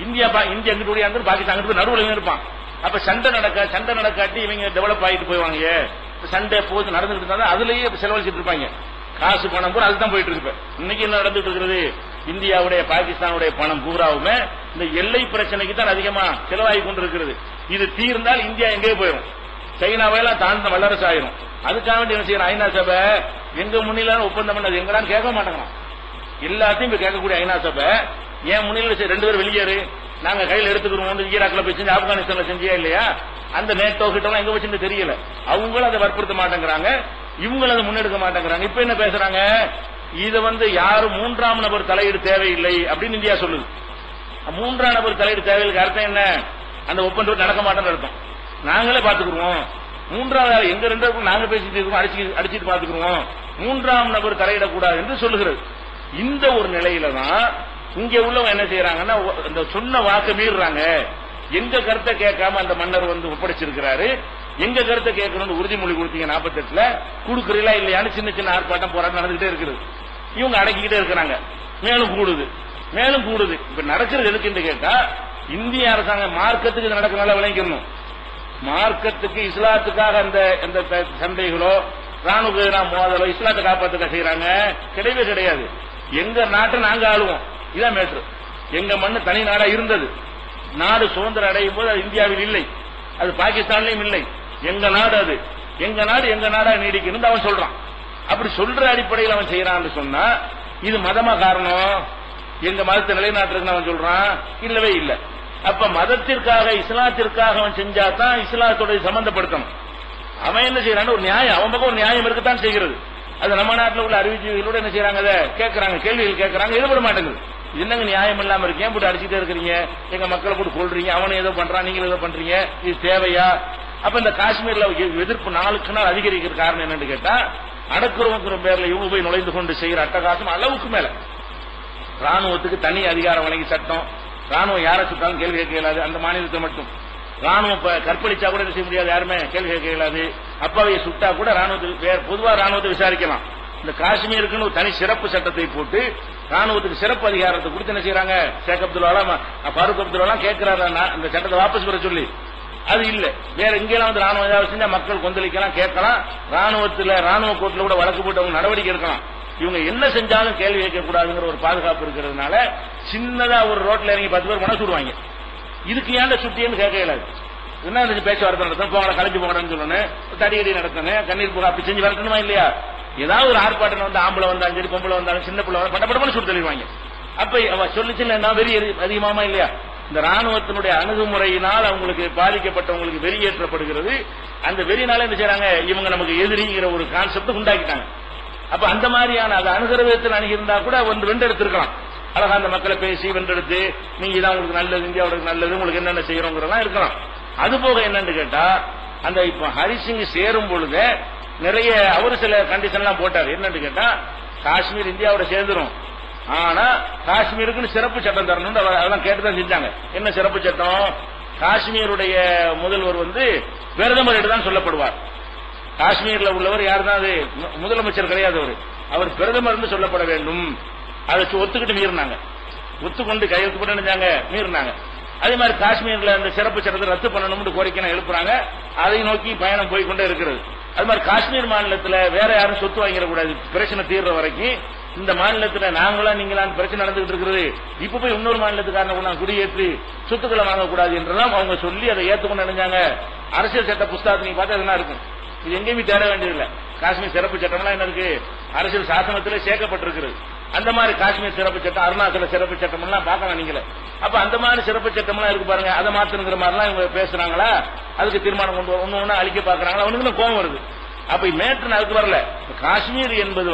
இந்தியா எங்கிட்ட அந்த பாகிஸ்தான் அங்கிட்டு நடுவில் இருப்பான். அப்ப சண்டை நடக்காட்டி இவங்க டெவலப் ஆகிட்டு போய்வாங்க. சண்டை போது நடந்துட்டு இருந்தாலும் அதுலயே செலவழிச்சிட்டு இருப்பாங்க. காசு பணம் பூரா அதுதான் போயிட்டு இருக்கு. இன்னைக்கு என்ன நடந்துட்டு இருக்கிறது, இந்தியாவுடைய பாகிஸ்தானுடைய பணம் பூராவுமே இந்த எல்லை பிரச்சனைக்கு தான் அதிகமா செலவாகி கொண்டிருக்கிறது. இது தீர்ந்தால் இந்தியா எங்கே போயிடும், சைனாவையெல்லாம் தாழ்ந்த வல்லரசு ஆயிரும். அதுக்காக வேண்டி என்ன செய்யணும், ஐநா சபை எங்க முன்னில ஒப்பந்தம் பண்ணது எங்கடான்னு கேட்க மாட்டேங்கிறோம். எல்லாத்தையும் இப்ப கேட்கக்கூடிய ஐநா சபை ஏன் முன்னிலை 2 பேர் வெளியேறு, நாங்க கையில் எடுத்துக்கிறோம். ஈராக்ல போய் செஞ்சு ஆப்கானிஸ்தான்ல செஞ்சியா இல்லையா, அந்த நேட்டோ கிட்ட எங்க வச்சுன்னு தெரியல. அவங்களும் அதை வற்புறுத்த மாட்டேங்கிறாங்க, இவங்களும் அதை முன்னெடுக்க மாட்டேங்கிறாங்க. இப்ப என்ன பேசுறாங்க, இதை யாரும் 3ஆம் நபர் தலையீடு தேவையில்லை அப்படின்னு இந்தியா சொல்லுது. 3ஆம் நபர் தலையீடு தேவையில்லை அர்த்தம் என்ன, அந்த ஒப்பந்தம் நடக்க மாட்டேன்னு அர்த்தம். நாங்களே பாத்துக்குருவோம், 3வது எங்க 2 பேருக்கும் நாங்க பேசிட்டு இருக்கோம், அடிச்சுட்டு பாத்துக்குருவோம், 3ஆம் நபர் தலையிடக்கூடாது என்று சொல்லுகிறது. இந்த ஒரு நிலையில தான் இங்க உள்ளவங்க என்ன செய்யறாங்கன்னா, இந்த சொன்ன வாக்கு மீறுறாங்க. எங்க கருத்தை கேட்காம அந்த மன்னர் ஒப்படைச்சிருக்கிறாரு, எங்க கருத்தை கேட்கணும்னு உறுதிமொழி கொடுத்தீங்க 48ல கொடுக்குறீங்களா இல்லையான்னு சின்ன சின்ன ஆர்ப்பாட்டம் போராட்டம் நடந்துகிட்டே இருக்குது. இவங்க அடக்கிக்கிட்டே இருக்கிறாங்க. மேலும் கூடுது. இப்ப நடக்கிறது எதுக்குன்னு கேட்டா, இந்திய அரசாங்கம் மார்க்கத்துக்கு நடக்கிறனால விளங்கிக்கணும். மார்க்கத்துக்கு இஸ்லாத்துக்காக அந்த சண்டைகளோ ராணுவ மோதலோ இஸ்லாத்தை காப்பாத்துக்க செய்யறாங்க கிடையவே கிடையாது. எங்க நாட்டை நாங்க ஆளுவோம், இதான் மேட்ரு. எங்க மண்ணு தனி நாடா இருந்தது, நாடு சுதந்திரம் அடையும் போது அது இந்தியாவில் இல்லை, அது பாகிஸ்தான்லயும் இல்லை. எங்க நாடு அது, எங்க நாடா நீடிக்கணும் அவன் சொல்றான். அப்படி சொல்ற அடிப்படையில் அவன் செய்யறான்னு சொன்னா இது மதமா காரணம், எங்க மதத்தை நிலைநாட்டுறதுன்னு அவன் சொல்றான், இல்லவே இல்லை. அப்ப மதத்திற்காக இஸ்லாத்திற்காக அவன் செஞ்சாதான் இஸ்லாத்தோட சம்பந்தப்படுத்தணும். அவன் என்ன செய்யறான்னு ஒரு நியாயம், அவன் பக்கம் ஒரு நியாயம் இருக்கத்தான் செய்கிறது. அது நம்ம நாட்டில் உள்ள அறிவிஜீவிகளோட என்ன செய்யறாங்க, அதை கேட்கறாங்க, கேள்விகள் கேட்கறாங்க, ஈடுபட மாட்டேங்குது. என்னங்க நியாயம் இல்லாம இருக்கு, ஏன் போட்டு அடிச்சுட்டே இருக்கிறீங்க, எங்க மக்களை போட்டு கொள்றீங்க, அவனை ஏதோ பண்றான், நீங்களும் ஏதோ பண்றீங்க, இது தேவையா? அப்ப இந்த காஷ்மீர்ல எதிர்ப்பு நாளுக்கு நாள் அதிகரிக்கிற காரணம் என்னன்னு கேட்டா, அடக்குறவங்கிற பேர்ல இவங்க போய் நுழைந்து கொண்டு செய்யற அட்டகாசம் அளவுக்கு மேல. ராணுவத்துக்கு தனி அதிகாரம் வழங்கி சட்டம், ராணுவம் யாரை சுட்டாலும் கேள்வி கேட்க இயலாது, அந்த மாநிலத்தை மட்டும். ராணுவம் கற்பழிச்சா கூட செய்ய முடியாது, யாருமே கேள்வி கேட்க இயலாது. அப்பாவையை சுட்டா கூட ராணுவத்துக்கு பொதுவா ராணுவத்தை விசாரிக்கலாம். இந்த காஷ்மீருக்குன்னு ஒரு தனி சிறப்பு சட்டத்தை போட்டு ராணுவத்துக்கு சிறப்பு அதிகாரத்தை கொடுத்து என்ன செய்யறாங்க, ஷேக் அப்துல்லாலாம் ஃபாரூக் அப்துல்லாம் கேட்கிறாரு அந்த சட்டத்தை வாபஸ் பெற சொல்லி. அது இல்ல, வேற எங்கெல்லாம் ராணுவம் ஏதாவது செஞ்சா மக்கள் கொந்தளிக்கலாம், கேட்கலாம். ராணுவ கோர்ட்ல கூட வழக்கு போட்டு அவங்க நடவடிக்கை எடுக்கலாம். இவங்க என்ன செஞ்சாலும் கேள்வி கேட்க கூடாதுங்கிற ஒரு பாதுகாப்பு இருக்கிறதுனால சின்னதா ஒரு ரோட்ல இறங்கி 10 பேர் மனசு விடுவாங்க. இதுக்கு ஏன்டா சுட்டின்னு கேட்க இயலாது. என்ன பேச்சுவார்த்தை நடத்தணும், போங்கள கலைஞ்சு போங்கன்னு சொல்லணும், தடியடி நடத்தணும், கண்ணீர் போக அப்படி செஞ்சு வரட்டணுமா இல்லையா? ஏதாவது ஒரு ஆர்ப்பாட்டம் ஆம்பளை வந்தாலும் சரி, பொம்பளை வந்தாலும், சின்ன பிள்ளை பட்டப்படமான சுட்டு தள்ளிடுவாங்க. அப்ப சொல்லிச்சுன்னா வெறி அதிகமாமா இல்லையா? இந்த ராணுவத்தினுடைய அணுகுமுறையினால் அவங்களுக்கு பாதிக்கப்பட்டவங்களுக்கு வெறியேற்றப்படுகிறது. அந்த வெறினால என்ன செய்யறாங்க, இவங்க நமக்கு எதிரிங்கிற ஒரு கான்செப்ட் உண்டாக்கிட்டாங்க. அப்ப அந்த மாதிரியான அது அணுகிற விதத்தில் அணுகிருந்தா கூட வென்றெடுத்திருக்கலாம். அழகா அந்த மக்களை பேசி வென்றெடுத்து, நீங்க இதான் உங்களுக்கு நல்லது, இந்தியாவுக்கு நல்லது, உங்களுக்கு என்னென்ன செய்யறோங்கிறதெல்லாம் இருக்கலாம். அது போக என்னன்னு கேட்டா, அந்த இப்ப ஹரிசிங் சேரும் பொழுது நிறைய அவரு சில கண்டிஷன் எல்லாம் போட்டார். என்னன்னு கேட்டா, காஷ்மீர் இந்தியாவோட சேர்ந்துரும், ஆனா காஷ்மீருக்குன்னு சிறப்பு சட்டம் தரணும். அதெல்லாம் கேட்டுதான் செஞ்சாங்க. என்ன சிறப்பு சட்டம்? காஷ்மீருடைய முதல்வர் பிரதமர் தான் சொல்லப்படுவார். காஷ்மீர்ல உள்ளவர் யார் தான், அது முதலமைச்சர் கிடையாது, அவர் பிரதமர் சொல்லப்பட வேண்டும். அதை ஒத்துக்கிட்டு மீறினாங்க, ஒத்துக்கொண்டு கையெழுத்து போட்டு நினைச்சாங்க, மீறினாங்க. அதே மாதிரி காஷ்மீர்ல அந்த சிறப்பு சட்டத்தை ரத்து பண்ணணும்னு கோரிக்கை எழுப்புறாங்க. அதை நோக்கி பயணம் போய்கொண்டே இருக்கிறது. அது மாதிரி காஷ்மீர் மாநிலத்தில் வேற யாரும் சொத்து வாங்கிடக்கூடாது, பிரச்சனை தீர்ற வரைக்கும். இந்த மாநிலத்தில் நாங்களா நீங்களாம் பிரச்சனை நடந்துகிட்டு இருக்கிறது, இப்ப போய் இன்னொரு மாநிலத்துக்காரங்க குடியேற்றி சொத்துக்களை வாங்கக்கூடாது என்றெல்லாம் அவங்க சொல்லி அதை ஏத்துக்கொண்டு நினைஞ்சாங்க. அரசியல் சட்ட புஸ்தகத்தை நீங்க பார்த்தா அதெல்லாம் இருக்கும். இது எங்கேயுமே தேட வேண்டியதில்லை. காஷ்மீர் சிறப்பு சட்டம்லாம் என்ன இருக்கு, அரசியல் சாசனத்திலே சேர்க்கப்பட்டிருக்கிறது. அந்த மாதிரி காஷ்மீர் சிறப்பு சட்டம், அருணாச்சல சிறப்பு சட்டம் எல்லாம் பார்க்கலாம் நீங்களே. அப்ப அந்த மாதிரி சிறப்பு சட்டம் எல்லாம் இருக்கு பாருங்க. அதை மாத்தணுங்கிற மாதிரிலாம் இவங்க பேசுறாங்களா, அதுக்கு தீர்மானம் கொண்டு ஒன்னு ஒண்ணு அழிக்க பாக்குறாங்களா, அவனுக்கு கோபம் வருது. அப்ப மேற்று அதுக்கு வரல. காஷ்மீர் என்பது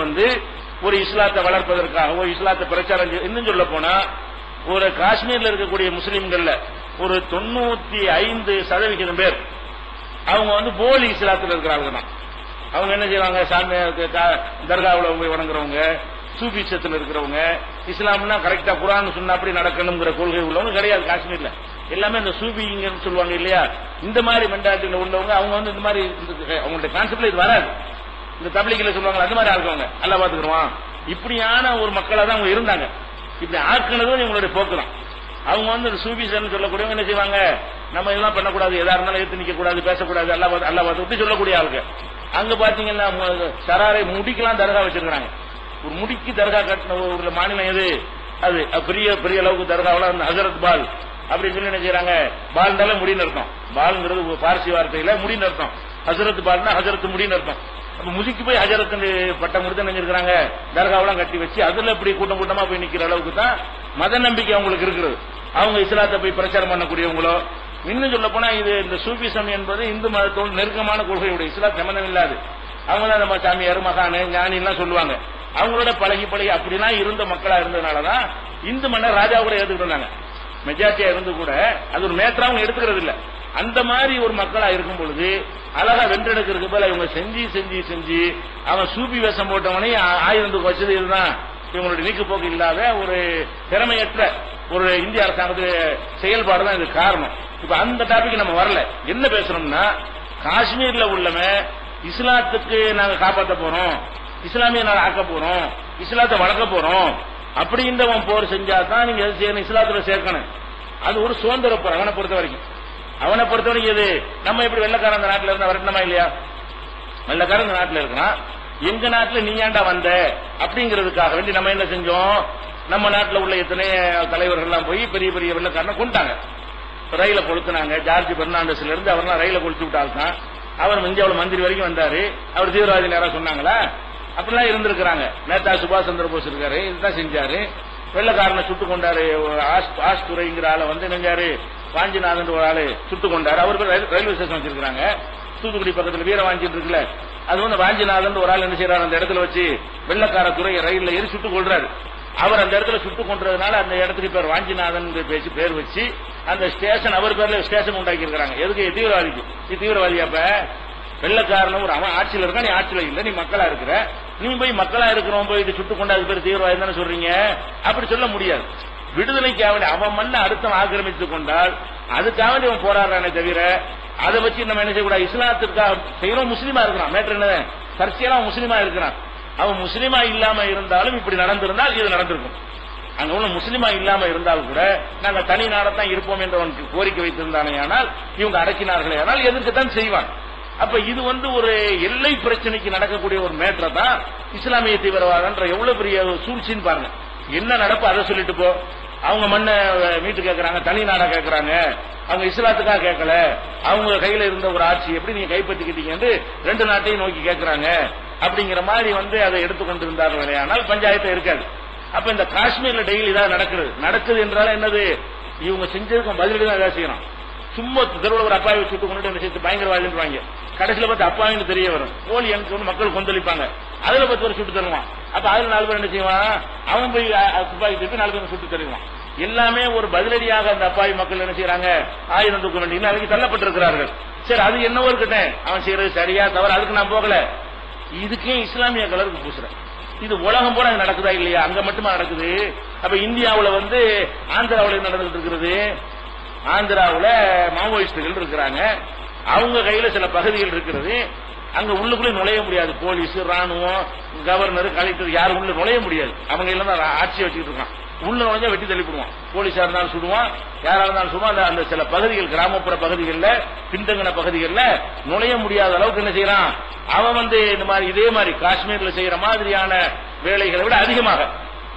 ஒரு இஸ்லாத்தை வளர்ப்பதற்காகவோ இஸ்லாத்தை பிரச்சாரம் இன்னும் சொல்ல போனா, ஒரு காஷ்மீர்ல இருக்கக்கூடிய முஸ்லிம்கள்ல ஒரு 95% பேர் அவங்க போலி இஸ்லாத்தில் இருக்கிறாங்க தான். அவங்க என்ன செய்வாங்க, சாமி தர்காவில் போய் வணங்குறவங்க, சூபிசத்தில் இருக்கிறவங்க, இஸ்லாம்னா கரெக்டா குர்ஆன் சொன்ன அப்படி நடக்கணுங்கிற கொள்கை உள்ளவங்க கிடையாது காஷ்மீர்ல. எல்லாமே இந்த சூபிங்கன்னு சொல்லுவாங்க இல்லையா, இந்த மாதிரி மென்டாலிட்டியில உள்ளவங்க. அவங்க இந்த மாதிரி அவங்களுடைய கான்செப்ட்ல இது வராது. இந்த தப்லீக்ல சொல்லுவாங்க அந்த மாதிரி ஆக்குவாங்க, அல்லா பாத்துக்கிறோம். இப்படியான ஒரு மக்களா தான் அவங்க இருந்தாங்க. இப்படி ஆக்குனதும் இவங்களுடைய போக்கு தான். அவங்க சூபிசன்னு சொல்லக்கூடியவங்க என்ன செய்வாங்க, நம்ம இதெல்லாம் பண்ணக்கூடாது, எதா இருந்தாலும் எடுத்து நிக்க கூடாது, பேசக்கூடாது, அல்லா பார்த்து சொல்லக்கூடிய ஆளுங்க. அங்க பாத்தீங்கன்னா சராரை முடிக்கலாம் தர்கா வச்சிருக்காங்க. ஒரு முடிக்கு தர்கா கட்டின ஒரு மாநிலம் எது, அது பெரிய பெரிய அளவுக்கு தர்காவெல்லாம் ஹசரத் பால் அப்படின்னு சொல்லி என்ன செய்யறாங்க, பால்னால முடின்னு அர்த்தம். பால்ங்கிறது பார்சி வார்த்தையில முடின்னு அர்த்தம். ஹசரத் பால்னா ஹசரத் முடின்னு அர்த்தம். அப்ப முதிக்கு போய் ஹஜரத் பட்டம் கொடுத்து நினைச்சிருக்காங்க, தர்காவெல்லாம் கட்டி வச்சு அதுல இப்படி கூட்டம் கூட்டமா போய் நிக்கிற அளவுக்கு தான் மத நம்பிக்கை அவங்களுக்கு இருக்கிறது. அவங்க இஸ்லாத்தை போய் பிரச்சாரம் பண்ணக்கூடியவங்களோ, இன்னும் சொல்ல போனா இது இந்த சூபிசம் என்பது இந்து மதத்தோடு நெருக்கமான கொள்கையுடைய, இஸ்லாம் சம்பந்தம் இல்லாது. அவங்க தான் நம்ம சாமியார் மகானு ஞானி எல்லாம் சொல்லுவாங்க. அவங்களோட பழகி அப்படிலாம் இருந்த மக்களா இருந்ததுனாலதான் இந்து மன்னர் ராஜா கூட ஏத்துக்கிட்டு இருந்தாங்க. மெஜாரிட்டியா இருந்து கூட அது ஒரு மேட்டரா அவங்க எடுத்துக்கிறது இல்ல. அந்த மாதிரி ஒரு மக்களா இருக்கும் பொழுது அழகா வென்றெடுக்கிறதுக்கு போல இவங்க செஞ்சு செஞ்சு செஞ்சு அவன் சூப்பி வேஷம் போட்டவனே ஆயுதத்துக்கு வச்சது இதுதான். இவங்களுடைய நீக்குப்போக்கு இல்லாத ஒரு திறமையற்ற ஒரு இந்திய அரசாங்கத்து செயல்பாடு தான் இது காரணம். இப்ப அந்த டாபிக் நம்ம வரல. என்ன பேசுறோம்னா, காஷ்மீர்ல உள்ளவன் இஸ்லாத்துக்கு நாங்க காப்பாற்ற போறோம், இஸ்லாமிய நாடு ஆக்க போறோம், இஸ்லாத்தை வளர்க்க போறோம் அப்படின்றவன் போர் செஞ்சாதான் நீங்க எது செய்யணும், இஸ்லாத்துல சேர்க்கணும். அது ஒரு சுதந்திர போர். அவனை பொறுத்த வரைக்கும் எது, நம்ம எப்படி வெள்ளக்காரன் அந்த நாட்டில் இருந்தா வரட்டணுமா இல்லையா? வெள்ளக்காரன் இந்த நாட்டில் இருக்கிறான், எங்க நாட்டில் நீ ஏண்டா வந்த அப்படிங்கிறதுக்காக வேண்டி நம்ம என்ன செஞ்சோம், நம்ம நாட்டில் உள்ள எத்தனை தலைவர்கள் எல்லாம் போய் பெரிய பெரிய வெள்ளக்காரனை கொண்டாங்க, ரயில கொளுத்துனாங்க. ஜார்ஜ் பெர்னாண்டஸ்ல இருந்து அவர்லாம் ரயில கொளுத்து விட்டால்தான். அவர் இந்தியாவில் மந்திரி வரைக்கும் வந்தாரு. அவர் தீவிரவாதி யாராவது சொன்னாங்களா? அப்படிலாம் இருந்திருக்கிறாங்க. நேதா சுபாஷ் சந்திர போஸ் இருக்காரு, இதுதான் செஞ்சாரு. வெள்ளக்காரனை சுட்டு கொண்டாரு. ஆஷ் துறைங்கிற ஆளை நெஞ்சாரு, வாஞ்சிநாதன் ஒரு ஆளு சுட்டு கொண்டாரு. அவருக்கு ரயில்வே ஸ்டேஷன் வச்சிருக்காங்க தூத்துக்குடி பக்கத்துல, வீரவாஞ்சி இருக்குல்ல, அது வாஞ்சிநாதன் ஒரு ஆள் என்ன செய்யறாரு, அந்த இடத்துல வச்சு வெள்ளக்கார துறை ரயில்ல ஏறி சுட்டு கொள்றாரு. அவர் அந்த இடத்துல சுட்டு கொண்டதுனால அந்த இடத்துக்கு பேர் வாஞ்சிநாதன் பேர் வச்சு அந்த ஸ்டேஷன் அவர் பேர்ல ஸ்டேஷன் உண்டாக்கி இருக்காங்க. எதுக்கு? தீவிரவாதிக்கு. நீ தீவிரவாதி, அப்ப வெள்ளக்காரனும் ஒரு அவன் ஆட்சியில் இருக்கா, நீ ஆட்சியில் இல்ல, நீ மக்களா இருக்கிற, நீ போய் மக்களா இருக்கிறவன் போய் சுட்டு கொண்டு அது பேர் தீவிரவாதி தானே சொல்றீங்க? அப்படி சொல்ல முடியாது. விடுதலைக்காக அவன் மண்ணை அடுத்தவன் ஆக்கிரமித்துக் கொண்டால் அதுக்காக அவன் போராடுறானே தவிர அதை வச்சு நம்ம என்ன செய்யக்கூடாது. இஸ்லாத்திற்காக செய்யறோம். முஸ்லீமா இருக்கிறான், மேட்டர் என்ன, சர்ச்சையெல்லாம் அவன் முஸ்லீமா இருக்கிறான். அவன் முஸ்லீமா இல்லாம இருந்தாலும் இப்படி நடந்திருந்தால் இது நடந்திருக்கும். அங்க உள்ள முஸ்லீமா இல்லாம இருந்தால் கூட நாங்க தனி நாடத்தான் இருப்போம் என்று அவனுக்கு கோரிக்கை வைத்திருந்தானே, ஆனால் இவங்க அடக்கினார்களே, ஆனால் எதிர்க்கத்தான் செய்வான். அப்ப இது ஒரு எல்லை பிரச்சனைக்கு நடக்கக்கூடிய ஒரு மேட்டரை தான் இஸ்லாமிய தீவிரவாதம். எவ்வளவு பெரிய சூழ்ச்சின்னு பாருங்க. என்ன நடப்பு அதை சொல்லிட்டு போ. அவங்க மண்ணை மீட்டு கேட்கறாங்க, தனி நாடா கேட்கறாங்க, அவங்க இஸ்லாத்துக்காக கேட்கல, அவங்க கையில இருந்த ஒரு ஆட்சி எப்படி நீங்க கைப்பற்றிக்கிட்டீங்க ரெண்டு நாட்டையும் நோக்கி கேட்கறாங்க அப்படிங்கிற மாதிரி அதை எடுத்துக்கொண்டு இருந்தார்கள். ஆனால் பஞ்சாயத்து இருக்காது. அப்ப இந்த காஷ்மீர்ல டெய்லி தான் நடக்குது என்றால் என்னது, இவங்க செஞ்சதுக்கு பதிலடி தான் ஏதாவது செய்யணும். சும்மா தெருவில் ஒரு அப்பாவை சுட்டு கொண்டு பயங்கரவாதின்றாங்க. கடைசியில பார்த்து அப்பாவின்னு தெரிய வரும். போலி எனக்கு மக்கள் கொந்தளிப்பாங்க. அதுல 10 பேர் சுட்டு தருவான். அப்ப அதுல 4 பேர் என்ன செய்வான், அவன் போய் துப்பாக்கி திருப்பி 4 பேர் சுட்டு தருவான். எல்லாமே ஒரு பதிலடியாக அந்த அப்பாவி மக்கள் என்ன செய்யறாங்க, ஆயுதம் தூக்க வேண்டிய அதுக்கு தள்ளப்பட்டிருக்கிறார்கள். சரி, அது என்னவோ இருக்கட்டும், அவன் செய்யறது சரியா தவறு, அதுக்கு நான் போகல. இதுக்கே இஸ்லாமிய கலருக்கு பூசுறேன். இது உலகம் போல நடக்குதா இல்லையா? அங்க மட்டுமா நடக்குது? அப்ப இந்தியாவுல ஆந்திராவுல நடந்துட்டு இருக்கிறது. ஆந்திராவுல மாவோயிஸ்டுகள் இருக்கிறாங்க. அவங்க கையில சில பகுதிகள் இருக்கிறது. அங்க உள்ளுக்குள்ளே நுழைய முடியாது. போலீஸ், ராணுவம், கவர்னர், கலெக்டர் யாரும் உள்ள நுழைய முடியாது. அவங்க எல்லாம் ஆட்சியை வச்சுக்கிட்டு இருக்கான். உள்ள நுழைஞ்சா வெட்டி தள்ளிப்படுவான். போலீஸா இருந்தாலும் சுடுவான், யாரா இருந்தாலும் சுடுவான். அந்த சில பகுதிகள், கிராமப்புற பகுதிகளில், பின்தங்கின பகுதிகளில் நுழைய முடியாத அளவுக்கு என்ன செய்யறான் அவன். இந்த மாதிரி இதே மாதிரி காஷ்மீர்ல செய்யற மாதிரியான வேலைகளை விட அதிகமாக,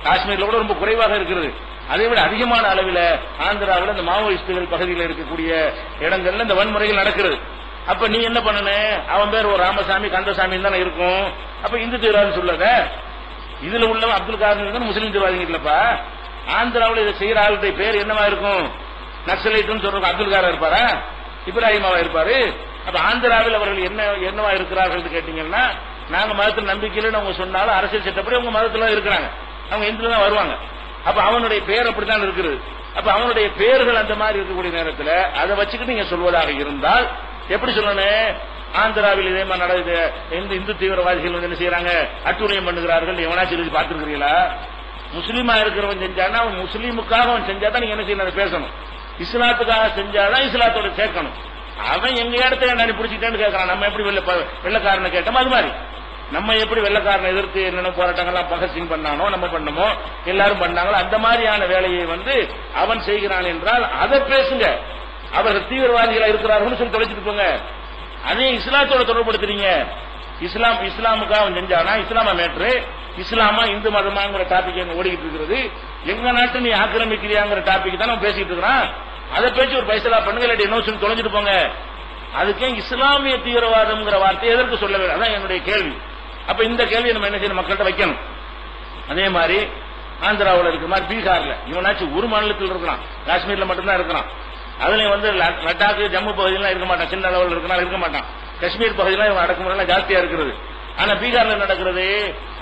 காஷ்மீர்ல கூட ரொம்ப குறைவாக இருக்கிறது, அதை விட அதிகமான அளவில் ஆந்திராவில் இந்த மாவோயிஸ்டுகள் பகுதியில் இருக்கக்கூடிய இடங்கள்ல இந்த வன்முறைகள் நடக்கிறது. அப்ப நீ என்ன பண்ணனு, அவன் பேர் ஒரு ராமசாமி கந்தசாமி தானே இருக்கும். அப்ப இந்து தீவிரவாதி சொல்லத, இதுல உள்ளவன் அப்துல் காதர் முஸ்லீம் தீவிரவாதிங்க இல்லப்பா. ஆந்திராவில் இதை செய்யற ஆளுடைய பேர் என்னவா இருக்கும், நக்சலைட்னு சொல்றதுக்கு அப்துல் காதர் இருப்பாரா, இப்ராஹிமாவா இருப்பாரு. அப்ப ஆந்திராவில் அவர்கள் என்னவா இருக்கிறார்கள் கேட்டீங்கன்னா, நாங்க மதத்தில் நம்பிக்கையில அவங்க சொன்னாலும் அரசியல் சட்டப்படி அவங்க மதத்துல இருக்கிறாங்க, அவங்க இந்துல தான் வருவாங்க. அப்ப அவனுடைய பேர் அப்படித்தான் இருக்குது. அப்ப அவனுடைய பேர்கள் அந்த மாதிரி இருக்கக்கூடிய நேரத்தில் அதை வச்சுக்கிட்டு நீங்க சொல்வதாக இருந்தால் எப்படி சொல்லணும், ஆந்திராவில் இதே மாதிரி நடக்குது. இந்த இந்து தீவிரவாதிகள் வந்து என்ன செய்யறாங்க, அட்டூழியம் பண்ணுகிறார்கள். எவனாச்சும் எழுதி பார்த்திருக்கிறீங்களா? முஸ்லீமா இருக்கிறவன் செஞ்சானா அவன் முஸ்லீமுக்காக அவன் செஞ்சாதான் நீங்க என்ன செய்யணும், பேசணும். இஸ்லாத்துக்காக செஞ்சாதான் இஸ்லாத்தோட சேர்க்கணும். அவன் எங்க இடத்த என்ன பிடிச்சிட்டேன்னு கேட்கறான். நம்ம எப்படி வெள்ளக்காரனை கேட்டோமோ அது மாதிரி நம்ம எப்படி வெள்ளக்காரனை எதிர்த்து என்னென்ன போராட்டங்கள்லாம் பகத்சிங் பண்ணானோ நம்ம பண்ணமோ எல்லாரும் பண்ணாங்களோ அந்த மாதிரியான வேலையை வந்து அவன் செய்கிறான் என்றால் அதை பேசுங்க. அவர்கள் தீவிரவாதிகளா இருக்கிறார்கள் சொல்லி தொலைச்சிட்டு போங்க. அதே இஸ்லாத்தோட தொடர்படுத்துறீங்க. இஸ்லாமுக்காக அவன் செஞ்சானா இஸ்லாமா மேட்ரு, இஸ்லாமா இந்து மதமாங்கிற டாபிக் எங்க ஓடிக்கிட்டு இருக்கிறது. எங்க நாட்டு நீ ஆக்கிரமிக்கிறியாங்கிற டாபிக் தான் நம்ம பேசிட்டு இருக்கிறான். அதை பேச்சு ஒரு பைசலா பண்ணுங்க, இல்லாட்டி என்ன சொல்லி தொலைஞ்சிட்டு போங்க. அதுக்கே இஸ்லாமிய தீவிரவாதம்ங்கிற வார்த்தை எதற்கு சொல்ல வேண்டும்? அதான் என்னுடைய கேள்வி. அப்ப இந்த கேள்வியை நம்ம என்ன செய்யணும், மக்கள்கிட்ட வைக்கணும். அதே மாதிரி ஆந்திராவில் இருக்கிற மாதிரி பீகார்ல இவனாச்சும் ஒரு மாநிலத்தில் இருக்கிறான், காஷ்மீர்ல மட்டும்தான் இருக்கிறான். அதுலயும் வந்து லடாக் ஜம்மு பகுதியெல்லாம் இருக்க மாட்டான், சின்ன அளவில் இருக்கனால இருக்க மாட்டான். காஷ்மீர் பகுதியெல்லாம் இவன் அடக்குமுறைலாம் ஜாஸ்தியா இருக்கிறது. ஆனா பீகார்ல நடக்கிறது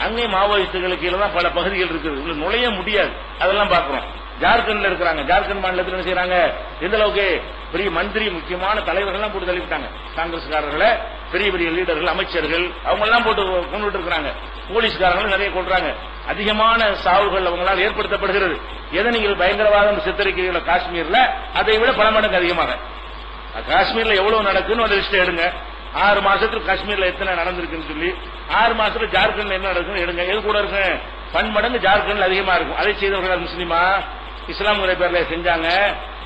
அங்கேயும் மாவோயிஸ்டுகளுக்கு கீழே தான் பல பகுதிகள் இருக்குது, நுழைய முடியாது. அதெல்லாம் பாக்குறோம். ஜார்க்கண்ட்ல இருக்கிறாங்க, ஜார்க்கண்ட் மாநிலத்தில் என்ன செய்யறாங்க, எந்த அளவுக்கு பெரிய மந்திரி முக்கியமான தலைவர்கள் போட்டு தள்ளிவிட்டாங்க. காங்கிரஸ்காரர்களை பெரிய பெரிய லீடர்கள் அமைச்சர்கள் அவங்க எல்லாம் போட்டு கொண்டு இருக்கிறாங்க. போலீஸ்காரங்களும் நிறைய கொள்றாங்க. அதிகமான சாவுகள் அவங்களால் ஏற்படுத்தப்படுகிறது. எதை நீங்கள் பயங்கரவாதம் சித்தரிக்கிறீர்கள் காஷ்மீர்ல அதை விட பல மடங்கு அதிகமாக. காஷ்மீர்ல எவ்வளவு நடக்குன்னு ஒரு லிஸ்ட் எடுங்க. 6 மாசத்துக்கு காஷ்மீர்ல எத்தனை நடந்திருக்குன்னு சொல்லி 6 மாசத்துல ஜார்க்கண்ட்ல என்ன நடக்குன்னு எடுங்க. எது கூட இருக்கு, பன்மடங்கு ஜார்க்கண்ட்ல அதிகமா இருக்கும். அதை செய்தவர்கள் முஸ்லீமா இஸ்லாமுடைய பேர்ல செஞ்சாங்க.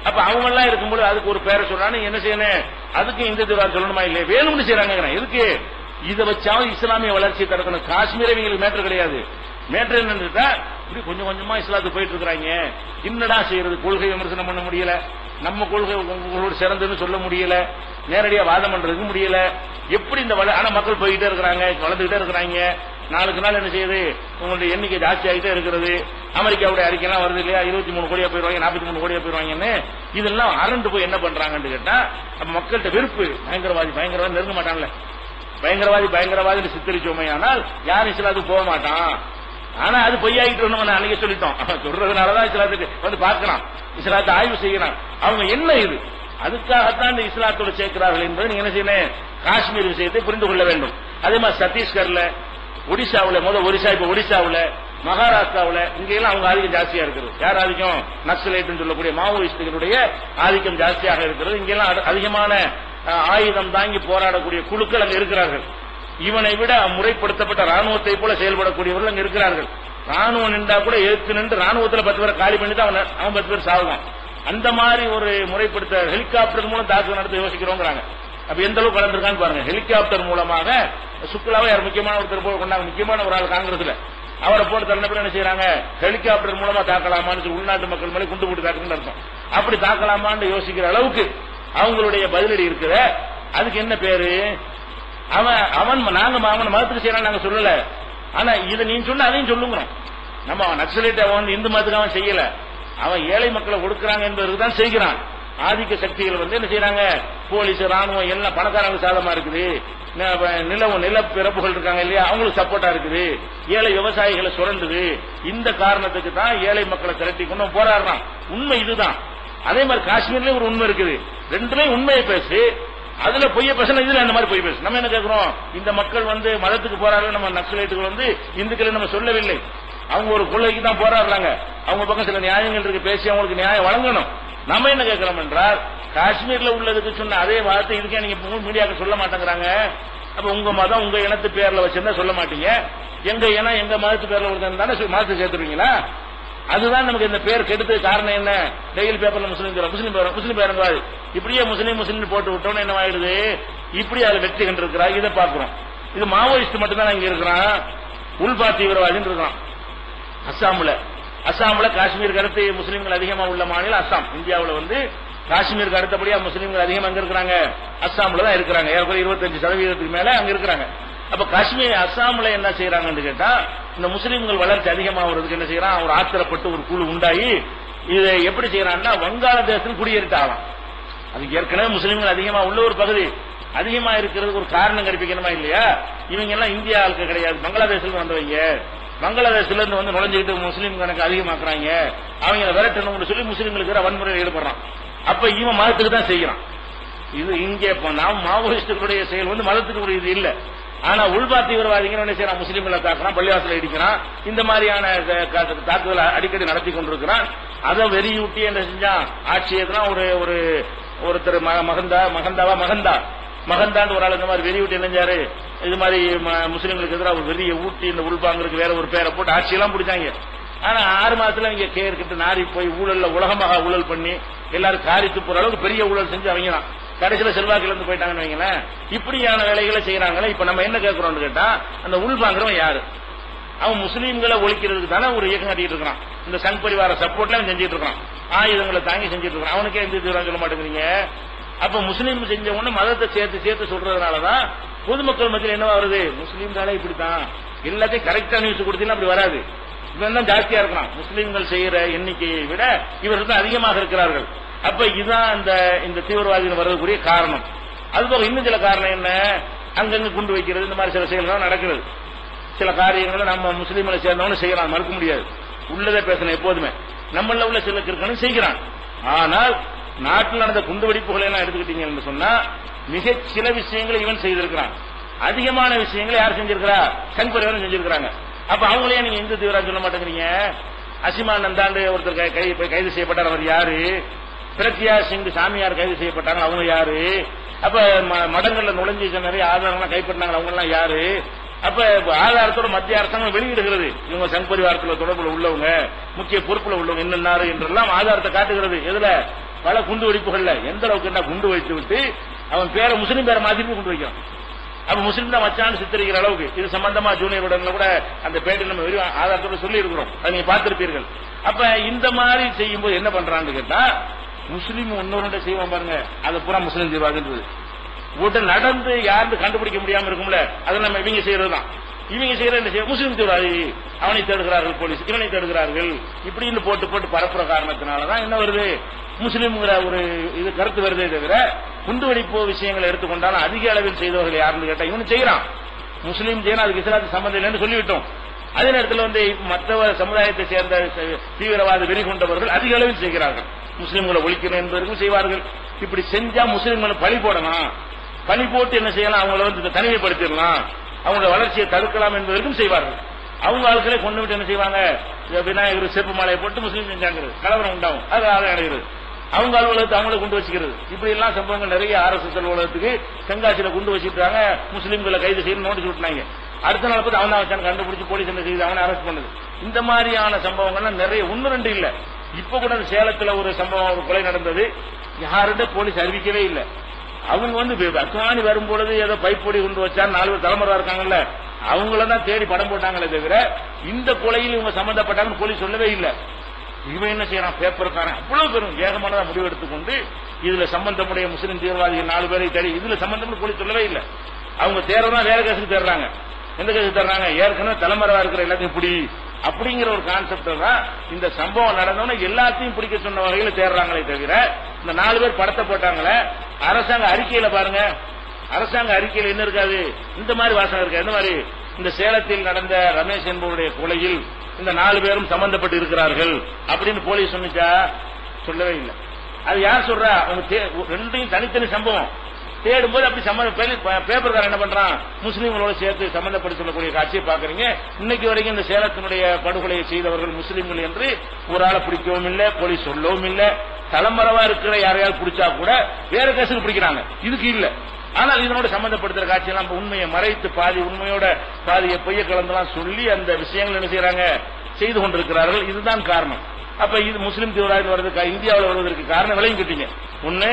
அப்ப அவங்க எல்லாம் இருக்கும்போது அதுக்கு ஒரு பேரை சொல்றான்னு என்ன செய்யணும், அதுக்கு இந்த தீவிரவாதம் சொல்லணுமா இல்லையா? வேணும்னு செய்யறாங்க. எதுக்கு? இதை வச்சாவது இஸ்லாமிய வளர்ச்சியை தடுக்கணும். காஷ்மீரை இவங்களுக்கு மேட்டர் கிடையாது. மேட்டர் என்னன்னு இப்படி கொஞ்சம் கொஞ்சமா இஸ்லாத்துக்கு போயிட்டு இருக்கிறாங்க. என்னடா செய்யறது, கொள்கை விமர்சனம் பண்ண முடியல, நம்ம கொள்கை உங்களோட சிறந்ததுன்னு சொல்ல முடியல, நேரடியா வாதம் பண்றதுக்கு முடியல. எப்படி இந்த ஆனா மக்கள் போயிட்டே இருக்கிறாங்க, வளர்ந்துகிட்டே இருக்கிறாங்க. நாளுக்கு நாள் என்ன செய்யுது, உங்களுடைய எண்ணிக்கை ஜாஸ்தி ஆகிட்டே இருக்கிறது. அமெரிக்காவுடைய அறிக்கைலாம் வருது இல்லையா, 23 கோடியா போயிருவாங்க, 43 கோடியா போயிருவாங்கன்னு. இதெல்லாம் அரண்டு போய் என்ன பண்றாங்கன்னு கேட்டா, அப்ப மக்கள்கிட்ட வெறுப்பு. பயங்கரவாதி பயங்கரவாதி நெருங்க மாட்டான்ல, பயங்கரவாதி சித்தரிச்சோமே ஆனால் யாரும் இஸ்லாத்துக்கு போக மாட்டான். ஆனா அது பொய்யாகிட்டு அன்னைக்கு சொல்லிட்டோம். சொல்றதுனாலதான் இஸ்லாத்துக்கு வந்து பார்க்கலாம், இஸ்லாத்தை ஆய்வு செய்யலாம். அவங்க என்ன இது, அதுக்காகத்தான் இந்த இஸ்லாத்தோடு சேர்க்கிறார்கள் என்பதை நீங்க என்ன செய்யணும், காஷ்மீர் விஷயத்தை புரிந்து கொள்ள வேண்டும். அதே மாதிரி சத்தீஸ்கர்ல, ஒடிசாவில் ஒரிசா, இப்ப ஒடிசாவில், மகாராஷ்டிராவில் இங்கெல்லாம் அவங்க ஆதிக்கம் ஜாஸ்தியா இருக்கிறது. யார் ஆதிக்கம்? நக்சலைட் சொல்லக்கூடிய மாவோயிஸ்டுகளுடைய ஆதிக்கம் ஜாஸ்தியாக இருக்கிறது. இங்கெல்லாம் அதிகமான ஆயுதம் தாங்கி போராடக்கூடிய குழுக்கள் அங்க இருக்கிறார்கள். இவனை விட முறைப்படுத்தப்பட்ட ராணுவத்தை போல செயல்படக்கூடியவர்கள் அங்க இருக்கிறார்கள். ராணுவம் நின்றா கூட எதிர்த்து நின்று ராணுவத்தில் 10 பேரை காலி பண்ணி தான் அவன் 10 பேர் சாகுவான். அந்த மாதிரி ஒரு முறைப்படுத்த ஹெலிகாப்டர் மூலம் தாக்குதல் நடத்த யோசிக்கிறோங்கிறாங்க. அப்ப எந்த அளவுக்கு கலந்துருக்கான்னு பாருங்க. ஹெலிகாப்டர் மூலமாக சுக்லாவை யார் முக்கியமான ஒருத்தர் போய் கொண்டாங்க, முக்கியமான ஒரு ஆள் காங்கிரஸ்ல, அவரை போட்டு தள்ள பேர் என்ன செய்யறாங்க, ஹெலிகாப்டர் மூலமா தாக்கலாமான்னு உள்நாட்டு மக்கள் மேலே குண்டு போட்டு தாக்குன்னு அர்த்தம். அப்படி தாக்கலாமான்னு யோசிக்கிற அளவுக்கு அவங்களுடைய பதிலடி இருக்கிற. அதுக்கு என்ன பேரு, அவன் நாங்க அவன் மதத்துக்கு செய்யறான் நாங்க சொல்லல. ஆனா இதை நீ சொன்ன அதையும் சொல்லுங்கிறோம். நம்ம நக்சலைட் அவன் இந்து மதத்துக்கு அவன் செய்யல, அவன் ஏழை மக்களை கொடுக்கிறாங்க என்பதற்கு தான் செய்கிறான். ஆதிக்க சக்திகள் வந்து என்ன செய்யறாங்க, போலீஸ் ராணுவம் எல்லாம் பணக்காரங்க சாதமா இருக்குது, நிலப்பிறப்புகள் இருக்காங்க இல்லையா, அவங்களுக்கு சப்போர்ட்டா இருக்குது, ஏழை விவசாயிகளை சுரண்டுது. இந்த காரணத்துக்கு தான் ஏழை மக்களை திரட்டி கொண்டு போராடுறான். உண்மை இதுதான். அதே மாதிரி காஷ்மீர்லயும் ஒரு உண்மை இருக்குது. ரெண்டுலயும் உண்மையை பேசு, அதுல பொய்ய பேசணும், இதுல அந்த மாதிரி பொய் பேசு. நம்ம என்ன கேட்கிறோம், இந்த மக்கள் வந்து மதத்துக்கு போராடுற நம்ம நக்சலைட்டுகள் வந்து இந்துக்களை நம்ம சொல்லவில்லை, அவங்க ஒரு கொள்கைக்கு தான் போராடுறாங்க. அவங்க பக்கம் சில நியாயங்கள் இருக்கு, பேசி அவங்களுக்கு நியாயம் வழங்கணும். நம்ம என்ன கேட்கிறோம் என்றால், காஷ்மீர்ல உள்ளதுக்கு சொன்ன அதே வார்த்தை இதுக்கே நீங்க மீடியாவுக்கு சொல்ல மாட்டேங்கிறாங்க. அப்ப உங்க மதம் உங்க இனத்து பேர்ல வச்சிருந்தா சொல்ல மாட்டீங்க, எங்க இனம் எங்க மதத்து பேர்ல தானே மதத்தை சேர்த்துருவீங்களா? அதுதான் நமக்கு இந்த பேர் கெடுத்து காரணம் என்ன, டெய்லி பேப்பர்ல முஸ்லீம் பேரங்கவாது இப்படியே முஸ்லீம் போட்டு விட்டோன்னு என்ன ஆயிடுது, இப்படி அதுல வெற்றி கண்டிருக்கிறா. இதை பாக்குறோம். இது மாவோயிஸ்ட் மட்டும்தான் இங்க இருக்கிறான், உள்பா தீவிரவாதின்னு இருக்கிறான். அஸ்ஸாம்ல காஷ்மீருக்கு அடுத்து முஸ்லீம்கள் அதிகமா உள்ள மாநிலம் அஸ்ஸாம். இந்தியாவில் வந்து காஷ்மீருக்கு அடுத்தபடியா முஸ்லீம்கள் அதிகமா அங்க இருக்கிறாங்க, அஸ்ஸாம்ல தான் இருக்கிறாங்க. ஏற்கனவே 25% மேல அங்க இருக்கிறாங்க. அப்ப காஷ்மீர் அஸ்ஸாம்ல என்ன செய்யறாங்கன்னு கேட்டா, இந்த முஸ்லீம்கள் வளர்ச்சி அதிகமாகிறதுக்கு என்ன செய்யறான், ஒரு ஆத்திரப்பட்டு ஒரு குழு உண்டாகி இதை எப்படி செய்யறான்னா, வங்காளதேசத்தில் குடியேறிட்டாகலாம். அது ஏற்கனவே முஸ்லீம்கள் அதிகமா உள்ள ஒரு பகுதி, அதிகமா இருக்கிறதுக்கு ஒரு காரணம் கற்பிக்கணுமா இல்லையா? இவங்க எல்லாம் இந்தியா ஆளுக்கு கிடையாது, பங்களாதேஷில் வந்தவங்க. பங்களாதேஷ்ல இருந்து வந்து நுழைஞ்சுக்கிட்டு முஸ்லீம் கணக்கு அதிகமாக்குறாங்க, அவங்க விரட்டணும்னு சொல்லி முஸ்லீம்களுக்கு வன்முறையில் ஈடுபடுறான். அப்ப இவன் மதத்துக்கு தான் செய்யறான். இது இங்கே நாம் மாவோயிஸ்டுகளுடைய செயல் வந்து மதத்துக்கு இது இல்ல. ஆனா உள்பா தீவிரவாதிகள் என்ன செய்யறான், முஸ்லீம்களை தாக்குறான், பள்ளிவாசலை இடிக்கிறான், இந்த மாதிரியான தாக்குதல் அடிக்கடி நடத்தி கொண்டிருக்கிறான். அதை வெறியூட்டி என்ன செஞ்சான், ஆட்சியத்தான் ஒருத்தர் மகந்தாண்டு ஒரு ஆள் இந்த மாதிரி வெறியூட்டி என்னஞ்சாரு, இது மாதிரி முஸ்லீம்களுக்கு எதிராக ஒரு வெறியை ஊட்டி இந்த உள்பாங்கிறதுக்கு வேற ஒரு பேரை போட்டு ஆட்சியெல்லாம் பிடிச்சாங்க. ஆனா 6 மாதத்துல இங்க கேர்கிட்ட நாரி போய் ஊழல்ல உலகமாக ஊழல் பண்ணி எல்லாரும் காரித்து போற அளவுக்கு பெரிய ஊழல் செஞ்சு அவங்க தான் கடைசியில செல்வாக்கு இழந்து போயிட்டாங்கன்னு வைங்களேன். இப்படியான வேலைகளை செய்யறாங்களே. இப்ப நம்ம என்ன கேட்கிறோம்னு கேட்டா, அந்த உள்பாங்கிறவன் யாரு? அவன் முஸ்லீம்களை ஒழிக்கிறதுக்கு தானே ஒரு இயக்கம் கட்டிட்டு இருக்கான். இந்த சங் பரிவார சப்போர்ட்ல அவன் செஞ்சுட்டு இருக்கான், ஆயுதங்களை தாங்கி செஞ்சுட்டு இருக்கான். அவனுக்கே எந்த தீவிரம் சொல்ல மாட்டேங்கிறீங்க. அப்ப முஸ்லீம் செஞ்ச உடனே மதத்தை சேர்த்து சொல்றதுனாலதான் பொதுமக்கள் மத்தியில் என்ன வருது, முஸ்லீம்களே இப்படித்தான் எல்லாத்தையும் கரெக்டா நியூஸ் கொடுத்தீங்கன்னா அப்படி வராது. இவன் தான் ஜாஸ்தியா இருக்கலாம். முஸ்லீம்கள் செய்யற எண்ணிக்கையை விட இவர்கள் தான் அதிகமாக இருக்கிறார்கள். அப்ப இதுதான் இந்த தீவிரவாதிகள் வர்றதுக்குரிய காரணம். அதுபோக இன்னும் சில காரணம் என்ன, அங்கங்க குண்டு வைக்கிறது, இந்த மாதிரி சில செயல்கள் நடக்கிறது. சில காரியங்களை நம்ம முஸ்லீம்களை சேர்ந்தவனு செய்யறான், மறுக்க முடியாது. உள்ளதை பேசணும் எப்போதுமே. நம்மள உள்ள சில கிற்கனும் செய்கிறான். ஆனால் நாட்டில் நடந்த குண்டுவெடிப்புகளை எல்லாம் எடுத்துக்கிட்டீங்கன்னு சொன்னா மிக சில விஷயங்களை இவன் செய்திருக்கிறான். அதிகமான விஷயங்களை யார் செஞ்சிருக்கிறா, சங் பரிவாரம் செஞ்சிருக்கிறாங்க. அப்ப அவங்களே நீங்க இந்து தீவிரம் சொல்ல மாட்டேங்கிறீங்க. அசிமானந்தாண்டு ஒருத்தர் கைது செய்யப்பட்டார், அவர் யாரு? பிரக்யா சிங் சாமியார் கைது செய்யப்பட்டாங்க, அவங்க யாரு? அப்ப மடங்கள்ல நுழைஞ்சு நிறைய ஆதாரங்கள்லாம் கைப்பற்றினாங்க, அவங்க எல்லாம் யாரு? அப்ப ஆதாரத்தோட மத்திய அரசாங்கம் வெளியிடுகிறது, இவங்க சங் பரிவாரத்தில் தொடர்புல உள்ளவங்க, முக்கிய பொறுப்புல உள்ளவங்க என்னன்னாரு என்றெல்லாம் ஆதாரத்தை காட்டுகிறது. எதுல? பல குண்டு வெடிப்புகள்ல. எந்த அளவுக்கு என்ன குண்டு வைத்து விட்டு அவன் பேரை முஸ்லீம் பேரை மாதிரி குண்டு வைக்கிறான். அப்ப முஸ்லீம் தான் வச்சான்னு சித்தரிக்கிற அளவுக்கு. இது சம்பந்தமா ஜூனியர் உடன்ல கூட அந்த பேட்டில் நம்ம வெறும் ஆதாரத்தோட சொல்லி இருக்கிறோம், அதை நீங்க பார்த்திருப்பீர்கள். அப்ப இந்த மாதிரி செய்யும் போது என்ன பண்றான்னு கேட்டா, முஸ்லீம் இன்னொரு செய்வோம் பாருங்க, அதை பூரா முஸ்லீம் தீவிரவாதின்றது உடனே நடந்து யாரும் கண்டுபிடிக்க முடியாம இருக்கும்ல, அதை நம்ம இவங்க செய்யறதுதான். இவங்க செய்யற முஸ்லீம் தீவிரவாதி, அவனை தேடுகிறார்கள் போலீஸ், இவனை தேடுகிறார்கள், இப்படின்னு போட்டு பரப்புற காரணத்தினாலதான் என்ன வருது, முஸ்லீம்ங்கிற ஒரு இது கருத்து வருதே தவிர குண்டுவெடிப்பு விஷயங்களை எடுத்துக்கொண்டாலும் அதிக அளவில் செய்தவர்கள் யாருன்னு கேட்டா இவனு செய்யறான். முஸ்லீம் செய்யணும், அதுக்கு இஸ்லாத்துக்கு சம்பந்தம் இல்லைன்னு சொல்லிவிட்டோம். அதே நேரத்தில் மற்ற சமுதாயத்தை சேர்ந்த தீவிரவாத வெறி கொண்டவர்கள் அதிக அளவில் செய்கிறார்கள். முஸ்லீம்களை ஒழிக்கணும் என்பதற்கும் செய்வார்கள். இப்படி செஞ்சா முஸ்லீம்களை பழி போடலாம், பழி போட்டு என்ன செய்யலாம், அவங்களை தனிமைப்படுத்திடலாம், அவங்களோட வளர்ச்சியை தடுக்கலாம் என்பதற்கும் செய்வார்கள். அவங்க ஆட்களே கொண்டு விட்டு என்ன செய்வாங்க, விநாயகர் செருப்பு மாலையை போட்டு முஸ்லீம் செஞ்சாங்க, கலவரம் உண்டாகும், அது அடைகிறது. அவங்க அலுவலகத்தை அவங்கள கொண்டு வச்சுக்கிறது. இப்படி எல்லாம் சம்பவங்கள் நிறைய RSS அலுவலகத்துக்கு தென்காசியில கொண்டு வச்சுட்டாங்க. முஸ்லீம்களை கைது செய்து நோட்டீஸ் விட்டுனாங்க. அடுத்த நாள் பார்த்து அவன் தான் வச்சான், கண்டுபிடிச்சு போலீஸ் என்ன செய்து அவனை அரெஸ்ட் பண்ணுது. இந்த மாதிரியான சம்பவங்கள்லாம் நிறைய, 1-2 இல்ல. இப்ப கூட சேலத்துல ஒரு சம்பவம், ஒரு கொலை நடந்தது, யாருடைய போலீஸ் அறிவிக்கவே இல்லை. அவங்க அத்வானி வரும்பொழுது ஏதோ பைப்பொடி கொண்டு வச்சா 4 பேர் தலைமுறை இருக்காங்கல்ல, அவங்களதான் தேடி படம் போட்டாங்களே தவிர இந்த கொலையில் இவங்க சம்பந்தப்பட்டாங்கன்னு போலீஸ் சொல்லவே இல்லை. இவன் என்ன செய்யறான், பேப்பருக்காரன் அவ்வளவு பெரும் வேகமானதா முடிவு எடுத்துக்கொண்டு இதுல சம்பந்தமுடைய முஸ்லீம் தீவிரவாதிகள் 4 பேரை தேடி இதுல சம்பந்தம் போலீஸ் சொல்லவே இல்லை. அவங்க தேர்றதா வேற கேஸுக்கு தேடுறாங்க. எந்த கேஸுக்கு தேடுறாங்க, ஏற்கனவே தலைமறைவா இருக்கிற எல்லாத்தையும் பிடி அப்படிங்கிற ஒரு கான்செப்ட் தான். இந்த சம்பவம் நடந்தோன்னா எல்லாத்தையும் பிடிக்க சொன்ன வகையில தேடுறாங்களே தவிர இந்த 4 பேர் படத்தை போட்டாங்களே, அரசாங்க அறிக்கையில பாருங்க, அரசாங்க அறிக்கையில என்ன இருக்காது, இந்த மாதிரி வாசனை இருக்காது. இந்த மாதிரி இந்த சேலத்தில் நடந்த ரமேஷ் என்பவருடைய கொலையில் இந்த 4 பேரும் சம்பந்தப்பட்டு இருக்கிறார்கள் அப்படின்னு போலீஸ் சொன்னிச்சா, சொல்லவே இல்லை. அது யார் சொல்றா, அவங்க ரெண்டையும் தனித்தனி சம்பவம் தேடும்போது அப்படி பேப்பர்காரன் என்ன பண்றான், முஸ்லீம்களோட சேர்த்து சம்பந்தப்பட்டு சொல்லக்கூடிய காட்சியை பாக்குறீங்க. இன்னைக்கு வரைக்கும் இந்த சேலத்தினுடைய படுகொலையை செய்தவர்கள் முஸ்லீம்கள் என்று ஒரு ஆளை பிடிக்கவும் இல்லை, போலீஸ் சொல்லவும் இல்லை. தலைமறைவா இருக்கிற யாரையாவது பிடிச்சா கூட வேற கேஸுக்கு பிடிக்கிறாங்க, இதுக்கு இல்ல. ஆனால் இதனோட சம்பந்தப்படுத்துற காட்சியெல்லாம் உண்மையை மறைத்து பாதி உண்மையோட பாதியை பொய்ய கலந்தெல்லாம் சொல்லி அந்த விஷயங்கள் என்ன செய்யறாங்க, செய்து கொண்டிருக்கிறார்கள். இதுதான் காரணம். அப்ப இது முஸ்லீம் தீவிரவாதி வருவதற்கு, இந்தியாவில் வருவதற்கு காரணம் விளங்கிட்டீங்க. ஒண்ணு,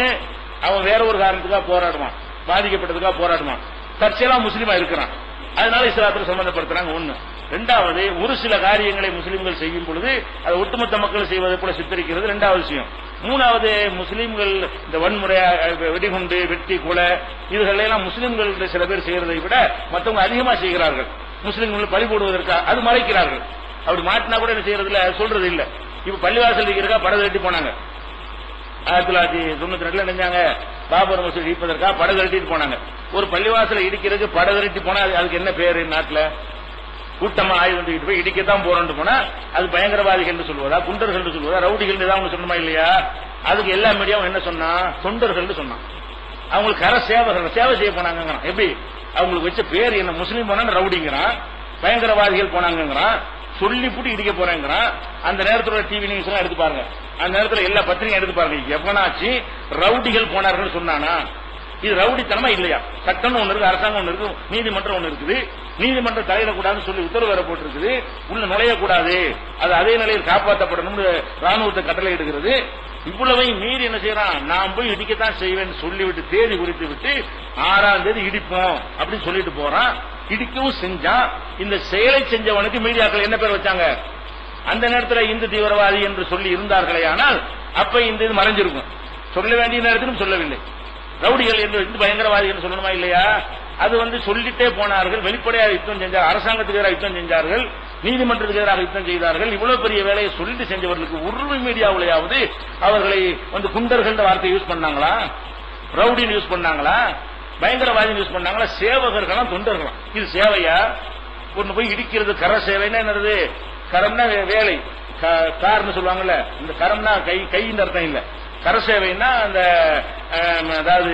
அவன் வேற ஒரு காரணத்துக்காக போராடுவான், பாதிக்கப்பட்டதுக்காக போராடுவான், தற்செயலா முஸ்லீமா இருக்கிறான், அதனால இஸ்லாத்தில் சம்பந்தப்படுத்துறாங்க. ஒண்ணு. ரெண்டாவது, ஒரு சில காரியங்களை முஸ்லீம்கள் செய்யும் பொழுது அதை ஒட்டுமொத்த மக்கள் செய்வதை போல சித்தரிக்கிறது ரெண்டாவது விஷயம். மூணாவது, முஸ்லீம்கள் இந்த வன்முறை, வெடிகுண்டு, வெட்டி, கொலை இதுகளெல்லாம் முஸ்லீம்கள் சில பேர் செய்யறதை விட மற்றவங்க அதிகமா செய்கிறார்கள். முஸ்லீம்கள் பழி போடுவதற்காக அது மறைக்கிறார்கள். அப்படி மாட்டினா கூட என்ன செய்யறதுல சொல்றது இல்ல. இப்ப பள்ளிவாசல் இருக்கிறக்கா படகு கட்டி போனாங்க, 1992 நினைஞ்சாங்க, பாபர் மசூதி இடிப்பதற்காக படகு கட்டிட்டு போனாங்க. ஒரு பள்ளிவாசலை இடிக்கிறதுக்கு படகு கட்டி போனா அதுக்கு என்ன பேரு, நாட்டுல கூட்டமா ஆயுதம் தூக்கிட்டு போய் இடிக்கத்தான் போறோம்னு போனா அது பயங்கரவாதிகள் என்று சொல்வதா, குண்டர்கள் என்று சொல்வதா, ரவுடிகள் ஏதாவது சொல்லணுமா இல்லையா? அதுக்கு எல்லா மீடியாவும் என்ன சொன்னா, தொண்டர்கள் சொன்னான். அவங்களுக்கு கர சேவை செய்ய போனாங்க. எப்படி அவங்களுக்கு வச்ச பேர் என்ன? முஸ்லீம் போனா ரவுடிங்கிறான், பயங்கரவாதிகள் போனாங்கிறான், சொல்லி புட்டு இடிக்க போறேங்கிறான். அந்த நேரத்துல டிவி நியூஸ் எல்லாம் எடுத்து பாருங்க, அந்த நேரத்தில் எல்லா பத்திரிகையும் எடுத்து பாருங்க. எவனாச்சு ரவுடிகள் போனார்கள் சொன்னானா? இது ரவுடித்தனமா இல்லையா? சட்டம் ஒண்ணு இருக்கு, அரசாங்கம் ஒண்ணு இருக்கு, நீதிமன்றம் ஒண்ணு இருக்குது. நீதிமன்றம் தலையிடக்கூடாதுன்னு சொல்லி உத்தரவு வேற போட்டிருக்குது. உள்ள நுழையக்கூடாது, அது அதே நிலையில் காப்பாற்றப்படணும் ராணுவத்தை கட்டளை எடுக்கிறது. இவ்வளவையும் மீறி என்ன செய்யறான்? நான் போய் இடிக்கத்தான் செய்வேன் சொல்லிவிட்டு தேதி குறித்து விட்டு 6ஆம் தேதி இடிப்போம் அப்படின்னு சொல்லிட்டு போறான். இடிக்கவும் செஞ்சான். இந்த செயலை செஞ்சவனுக்கு மீடியாக்கள் என்ன பேர் வச்சாங்க? அந்த நேரத்தில் இந்து தீவிரவாதி என்று சொல்லி இருந்தார்களே, ஆனால் அப்ப இந்த இது மறைஞ்சிருக்கும். சொல்ல வேண்டிய நேரத்திலும் சொல்லவில்லை. ரவுடிகள் என்று இந்து பயங்கரவாதி என்று சொல்லணுமா இல்லையா? அது சொல்லிட்டே போனார்கள். வெளிப்படையாக யுத்தம் செஞ்சார், அரசாங்கத்துக்கு எதிராக யுத்தம் செஞ்சார்கள், நீதிமன்றத்துக்கு எதிராக யுத்தம் செய்தார்கள். இவ்வளவு பெரிய வேலையை சொல்லிட்டு செஞ்சவர்களுக்கு ஒரு மீடியாவிலேயாவது அவர்களை குண்டர்கள் வார்த்தை யூஸ் பண்ணாங்களா? ரவுடின்னு யூஸ் பண்ணாங்களா? பயங்கரவாதி யூஸ் பண்ணாங்களா? சேவகர்களாம் தொண்டர்களாம். இது சேவையா? ஒன்னு போய் இடிக்கிறது கர சேவைன்னா என்னது? கரம்னா வேலை, கார்னு சொல்லுவாங்கல்ல, இந்த கரம்னா கையின் அர்த்தம் இல்ல. கரசேவைன்னா அந்த அதாவது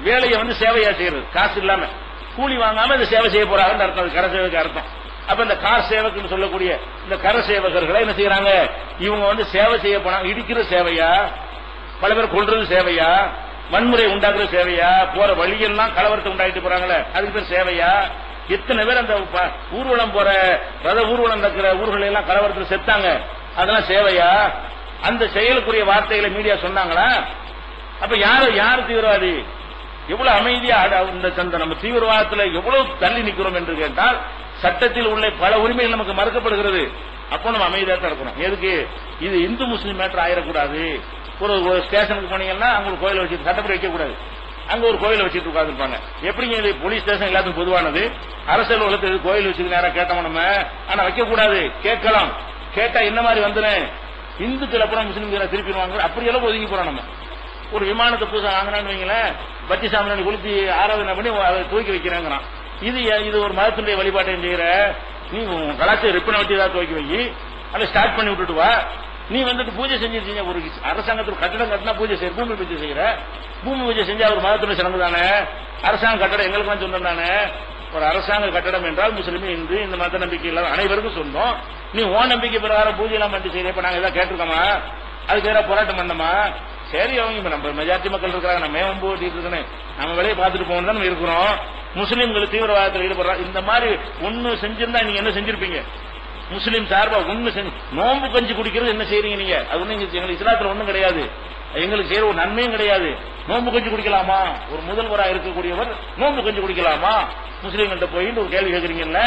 வேலையை சேவையா செய்யறது, காசு இல்லாம கூலி வாங்காம இந்த சேவை செய்ய போறாங்க அர்த்தம், கரசேவைக்கு அர்த்தம். அப்ப இந்த கார் சேவக்குன்னு சொல்லக்கூடிய இந்த கரசேவகர்களை என்ன செய்யறாங்க? இவங்க சேவை செய்ய போனாங்க. இடிக்கிற சேவையா? பல பேர் கொல்றது சேவையா? வன்முறை உண்டாக்குற சேவையா? போற வழியெல்லாம் கலவரத்தை உண்டாக்கிட்டு போறாங்களே, அதுக்கு பேர் சேவையா? எத்தனை பேர் அந்த ஊர்வலம் போற ரத ஊர்வலம் நடக்கிற ஊர்கள் எல்லாம் கலவரத்தில் செத்தாங்க, அதெல்லாம் சேவையா? அந்த செயலுக்குரிய வார்த்தைகளை மீடியா சொன்னாங்களா? அப்ப யாரு தீவிரவாதி? எவ்வளவு அமைதியா நம்ம தீவிரவாதத்தில் எவ்வளவு தள்ளி நிற்கிறோம் என்று கேட்டால், சட்டத்தில் உள்ள பல உரிமைகள் நமக்கு மறுக்கப்படுகிறது. அப்போ நம்ம அமைதியா தான் இருக்கணும். எதுக்கு? இது இந்து முஸ்லீம் மேட்டர் ஆயிடக்கூடாது. ஒரு ஸ்டேஷனுக்கு போனீங்கன்னா அங்க கோயிலை வச்சு சட்டப்படி வைக்க கூடாது. அங்க ஒரு கோயிலை வச்சுட்டு உட்காந்துருப்பாங்க. எப்படிங்க இது? போலீஸ் ஸ்டேஷன் எல்லாத்துக்கும் பொதுவானது, அரசியல் உலகத்துக்கு கோயில் வச்சுக்க நேரம் கேட்டோம் நம்ம. ஆனா வைக்க கூடாது, கேட்கலாம். கேட்டா என்ன மாதிரி வந்துனேன் இந்துக்கள் அப்புறம் முஸ்லீம்களை திருப்பிடுவாங்க. அப்படியெல்லாம் ஒதுங்கி போறோம் நம்ம. ஒரு விமானத்தை புதுசா வாங்கினான்னு வைங்களேன், பத்தி சாமியானி கொளுத்தி ஆராதனை பண்ணி அதை தூக்கி வைக்கிறாங்கிறான். இது ஒரு மதத்தினுடைய வழிபாட்டை செய்யற நீ கலாச்சார ரிப்பனை வட்டி ஏதாவது துவக்கி வை, அதை ஸ்டார்ட் பண்ணி விட்டுட்டு வா. நீ பூஜை செஞ்சிருச்சீங்க, ஒரு அரசாங்கத்தில் கட்டடம் கட்டினா பூஜை செய்ய, பூமி பூஜை செய்யற, பூமி பூஜை செஞ்சா ஒரு மதத்துடைய சிறந்து தானே. அரசாங்க கட்டடம் எங்களுக்கு சொந்தம் தானே. ஒரு அரசாங்க கட்டடம் என்றால் முஸ்லீம், இந்து, இந்த மத நம்பிக்கை இல்லாத அனைவருக்கும் சொந்தம். நீ ஓன் நம்பிக்கை பிரகாரம் பூஜை எல்லாம் பண்ணி செய்யற. இப்ப நாங்க ஏதாவது கேட்டிருக்கோமா? அதுக்கு ஏதாவது போராட்டம் பண்ணோமா? சரி, அவங்க நம்ம மெஜாரிட்டி மக்கள் இருக்கிறாங்க, நம்ம மேம்பு ஓட்டிட்டு இருக்கணும், நம்ம வேலையை பார்த்துட்டு போகணும் தான் நம்ம இருக்கிறோம். முஸ்லீம்கள் தீவிரவாதத்தில் ஈடுபடுறோம். இந்த மாதிரி ஒன்னு செஞ்சிருந்தா நீங்க என்ன செஞ்சிருப்பீங்க? முஸ்லீம் சார்பா ஒண்ணு செஞ்சு நோம்பு கஞ்சி குடிக்கிறது என்ன செய்றீங்க நீங்க? அது ஒண்ணு எங்களுக்கு இஸ்லாத்துல ஒண்ணும் கிடையாது, எங்களுக்கு செய்யற ஒரு நன்மையும் கிடையாது. நோம்பு கஞ்சி குடிக்கலாமா? ஒரு முதல்வராக இருக்கக்கூடியவர் நோம்பு கஞ்சி குடிக்கலாமா? முஸ்லீம்கிட்ட போய் ஒரு கேள்வி கேட்கறீங்கல்ல.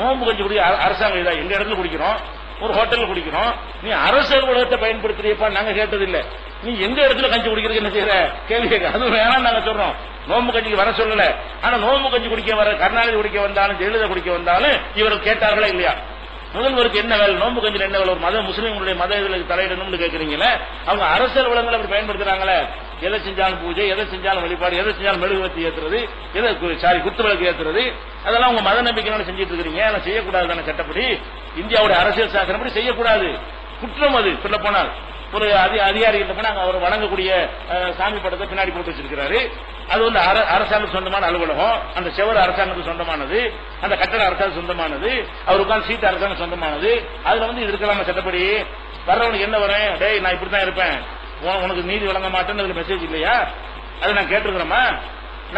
நோம்பு கஞ்சி குடிக்க அரசாங்கம் இதா எங்க இடத்துல குடிக்கிறோம், ஒரு ஹோட்டல்ல குடிக்கிறோம். நீ அரசு அலுவலகத்தை பயன்படுத்துறியப்பா, நாங்க கேட்டது இல்ல. நீ எந்த இடத்துல கஞ்சி குடிக்கிறதுக்கு என்ன செய்யற கேள்வி கேட்க, அது வேணாம் நாங்க சொல்றோம். நோம்பு கஞ்சிக்கு வர சொல்லல. ஆனா நோம்பு கஞ்சி குடிக்க வர கருணாநிதி குடிக்க வந்தாலும் ஜெயலலிதா குடிக்க வந்தாலும் இவர்கள் கேட்டார்களா இல்லையா? முதல்வருக்கு என்ன வேலை? நோம்பு கஞ்சில் என்ன வேலை? ஒரு மத முஸ்லீம்களுடைய மத இதில் தலையிடணும்னு கேட்கறீங்களே. அவங்க அரசியல் வளங்களை அப்படி பயன்படுத்துறாங்களே. எதை செஞ்சாலும் பூஜை, எதை செஞ்சாலும் வழிபாடு, எதை செஞ்சாலும் மெழுகுவர்த்தி ஏற்றுறது, குத்து விளக்கு ஏற்றுறது, அதெல்லாம் உங்க மத நம்பிக்கையோட செஞ்சிட்டு இருக்கிறீங்க. அதெல்லாம் செய்யக்கூடாது தானே சட்டப்படி. இந்தியாவுடைய அரசியல் சாசனப்படி செய்யக்கூடாது, குற்றம். அது சொல்ல போனால் ஒரு அதிகாரிகிட்ட போனா அவர் வழங்கக்கூடிய சாமி படத்தை பின்னாடி போட்டு வச்சிருக்கிறாரு. அது அரசாங்கத்துக்கு சொந்தமான அலுவலகம், அந்த செவர் அரசாங்கத்துக்கு சொந்தமானது, அந்த கட்டட அரசாங்கம் சொந்தமானது, அவர் உட்கார்ந்து சீட்டு அரசாங்கம் சொந்தமானது. அதுல இது இருக்கலாமா சட்டப்படி? வர்றவனுக்கு என்ன வரும்? டேய் நான் இப்படித்தான் இருப்பேன், உனக்கு நீதி வழங்க மாட்டேன்னு அதுல மெசேஜ் இல்லையா? அதை நான் கேட்டிருக்கிறோமா?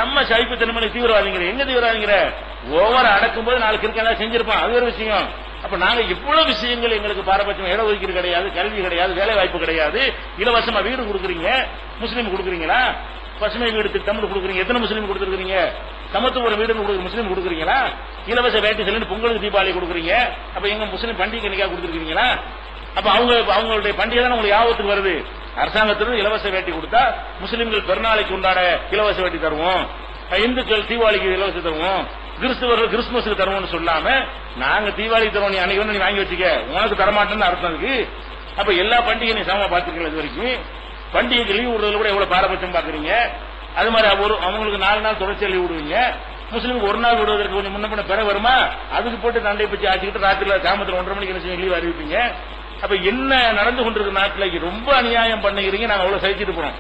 நம்ம சைப்பு திருமணி தீவிரவாதிங்கிற, எங்க தீவிரவாதிங்கிற? ஒவ்வொரு அடக்கும் போது நாளைக்கு இருக்க செஞ்சிருப்பான், அது ஒரு விஷயம். அப்ப நாங்க இவ்வளவு விஷயங்கள் எங்களுக்கு பாரபட்சம், இட ஒதுக்கீடு கிடையாது, கல்வி கிடையாது, வேலை வாய்ப்பு கிடையாது, இலவசமா வீடு கொடுக்குறீங்க. முஸ்லீம் கொடுக்குறீங்களா? பசுமை வீடு திட்டம் கொடுக்குறீங்க, எத்தனை முஸ்லீம் கொடுத்துருக்கீங்க? சமத்துவ வீடு முஸ்லீம் கொடுக்குறீங்களா? இலவச வேட்டி செல்லு பொங்கலுக்கு தீபாவளி கொடுக்குறீங்க. அப்ப எங்க முஸ்லீம் பண்டிகை என்னைக்கா கொடுத்துருக்கீங்களா? அப்ப அவங்களுடைய பண்டிகை தான் உங்களுக்கு யாபத்துக்கு வருது. அரசாங்கத்திலிருந்து இலவச வேட்டி கொடுத்தா முஸ்லீம்கள் பெருநாளைக்கு உண்டான இலவச வேட்டி தருவோம், இந்துக்கள் தீபாவளிக்கு இலவச தருவோம், கிறிஸ்துவர்கள் கிறிஸ்துமஸுக்கு தருவோம்னு சொல்லாம நாங்க தீபாவளிக்கு தருவோம், நீ அன்னைக்கு நீ வாங்கி வச்சுக்க, உனக்கு தரமாட்டேன்னு அர்த்தம் இருக்கு. அப்ப எல்லா பண்டிகை நீ சமமா பார்த்துருக்கீங்க. இது வரைக்கும் பண்டிகைக்கு லீவ் விடுறதுல கூட எவ்வளவு பாரபட்சம் பாக்குறீங்க. அது மாதிரி அவங்களுக்கு 4 நாள் தொடர்ச்சியா லீவ் விடுவீங்க. முஸ்லீமுக்கு ஒரு நாள் விடுவதற்கு கொஞ்சம் முன்ன பின்ன பெற வருமா? அதுக்கு போட்டு தண்டை பற்றி ஆச்சுக்கிட்டு ராத்திரில கிராமத்தில் 1:30 மணிக்கு என்ன லீவ் அறிவிப்பீங்க. அப்ப என்ன நடந்து கொண்டிருக்க நாட்டில் ரொம்ப அநியாயம் பண்ணுகிறீங்க. நாங்க அவ்வளவு சகிச்சுட்டு போறோம்.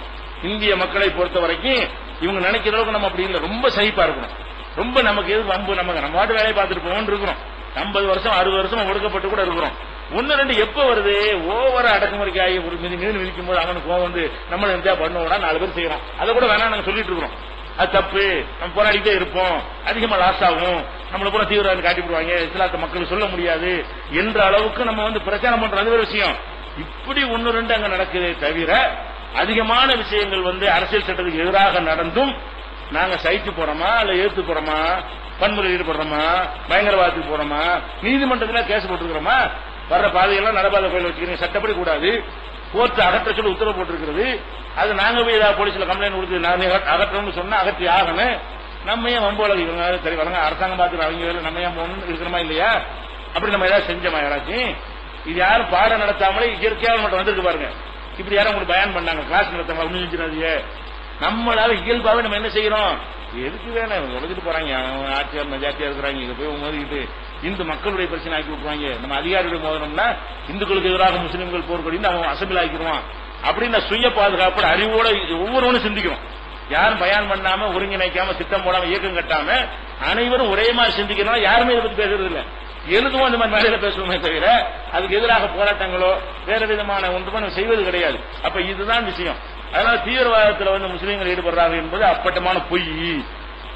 இந்திய மக்களை பொறுத்த வரைக்கும் இவங்க நினைக்கிற அளவுக்கு நம்ம அப்படி இல்லை, ரொம்ப சகிப்பா இருக்கணும். ரொம்ப நமக்கு எது வம்பு, நம்ம வாட்டு வேலையை பார்த்துட்டு போவோம் இருக்கிறோம். 50 வருஷம் 60 வருஷம் ஒடுக்கப்பட்டு கூட இருக்கிறோம். ஒன்னு ரெண்டு எப்ப வருது, ஓவர அடக்குமுறைக்கு ஆகி ஒரு மீன் விதிக்கும் போது அவனுக்கு கோவம் வந்து நம்மள எந்த பண்ணுவோம்னா 4 பேர் செய்யறோம். அதை கூட வேணாம் நாங்க சொல்லிட்டு இருக்கிறோம். அது தப்பு, நம்ம போராடிட்டே இருப்போம், அதிகமா லாஸ் ஆகும், நம்மள கூட தீவிரவாதி காட்டி விடுவாங்க, இஸ்லாத்தை மக்களுக்கு சொல்ல முடியாது என்ற அளவுக்கு நம்ம வந்து பிரச்சாரம் பண்றது ஒரு விஷயம். இப்படி ஒன்னு ரெண்டு அங்க நடக்குதே தவிர அதிகமான விஷயங்கள் வந்து அரசியல் சட்டத்துக்கு எதிராக நடந்தும் நாங்க சைட்டு போறோமா இல்ல ஏத்து போறோமா, வன்முறையில் ஈடுபடுறோமா, பயங்கரவாதத்துக்கு போறோமா, நீதிமன்றத்தில் கேஸ் போட்டுருக்கிறோமா, வர்ற பாதையெல்லாம் நடப்பாத கோயில் வச்சுக்கிறீங்க, சட்டப்படி கூடாது, கோர்ட் அகற்ற சொல்லி உத்தரவு போட்டிருக்கிறது. அது நாங்க போய் ஏதாவது போலீஸ்ல கம்ப்ளைண்ட் கொடுத்து நான் அகற்றணும்னு சொன்னா அகற்றி ஆகணும். நம்ம ஏன் வம்போல இவங்க சரி வராங்க, அரசாங்கம் பார்த்து அவங்க நம்ம ஏன் இருக்கிறோமா இல்லையா, அப்படி நம்ம ஏதாவது செஞ்சோமா யாராச்சும்? இது யாரும் பாடம் நடத்தாமலே இயற்கையாக மட்டும் வந்திருக்கு பாருங்க. இப்படி யாரும் உங்களுக்கு பயன் பண்ணாங்க, கிளாஸ் நடத்தாங்க, ஒண்ணு நம்மளால இயல்பாவே நம்ம என்ன செய்யறோம், எதுக்கு வேணும் உழைச்சிட்டு போறாங்க, ஆட்சியார் ஜாத்தியா இருக்கிறாங்க, இதை போய் மோதிக்கிட்டு இந்து மக்களுடைய பிரச்சனை ஆக்கி விட்டுருவாங்க, நம்ம அதிகாரிகளை மோதனம்னா இந்துக்களுக்கு எதிராக முஸ்லீம்கள் போர்க்கொடின்னு அவன் அசம்பிள் ஆக்கிடுவான் அப்படின்னு சுய பாதுகாப்பு அறிவோட ஒவ்வொருவனும் சிந்திக்கிறோம். யாரும் பயன் பண்ணாம ஒருங்கிணைக்காம திட்டம் போடாம இயக்கம் கட்டாம அனைவரும் ஒரே மாதிரி சிந்திக்கிறோம். யாருமே இதை பத்தி பேசுறது இல்லை, எழுதுவோம் இந்த மாதிரி மேடையில பேசுவோமே தவிர அதுக்கு எதிராக போராட்டங்களோ வேற விதமான ஒன்றுமே செய்வது கிடையாது. அப்ப இதுதான் விஷயம். அதனால தீவிரவாதத்தில் வந்து முஸ்லீம்கள் ஈடுபடுறாங்க என்பது அப்பட்டமான பொய்.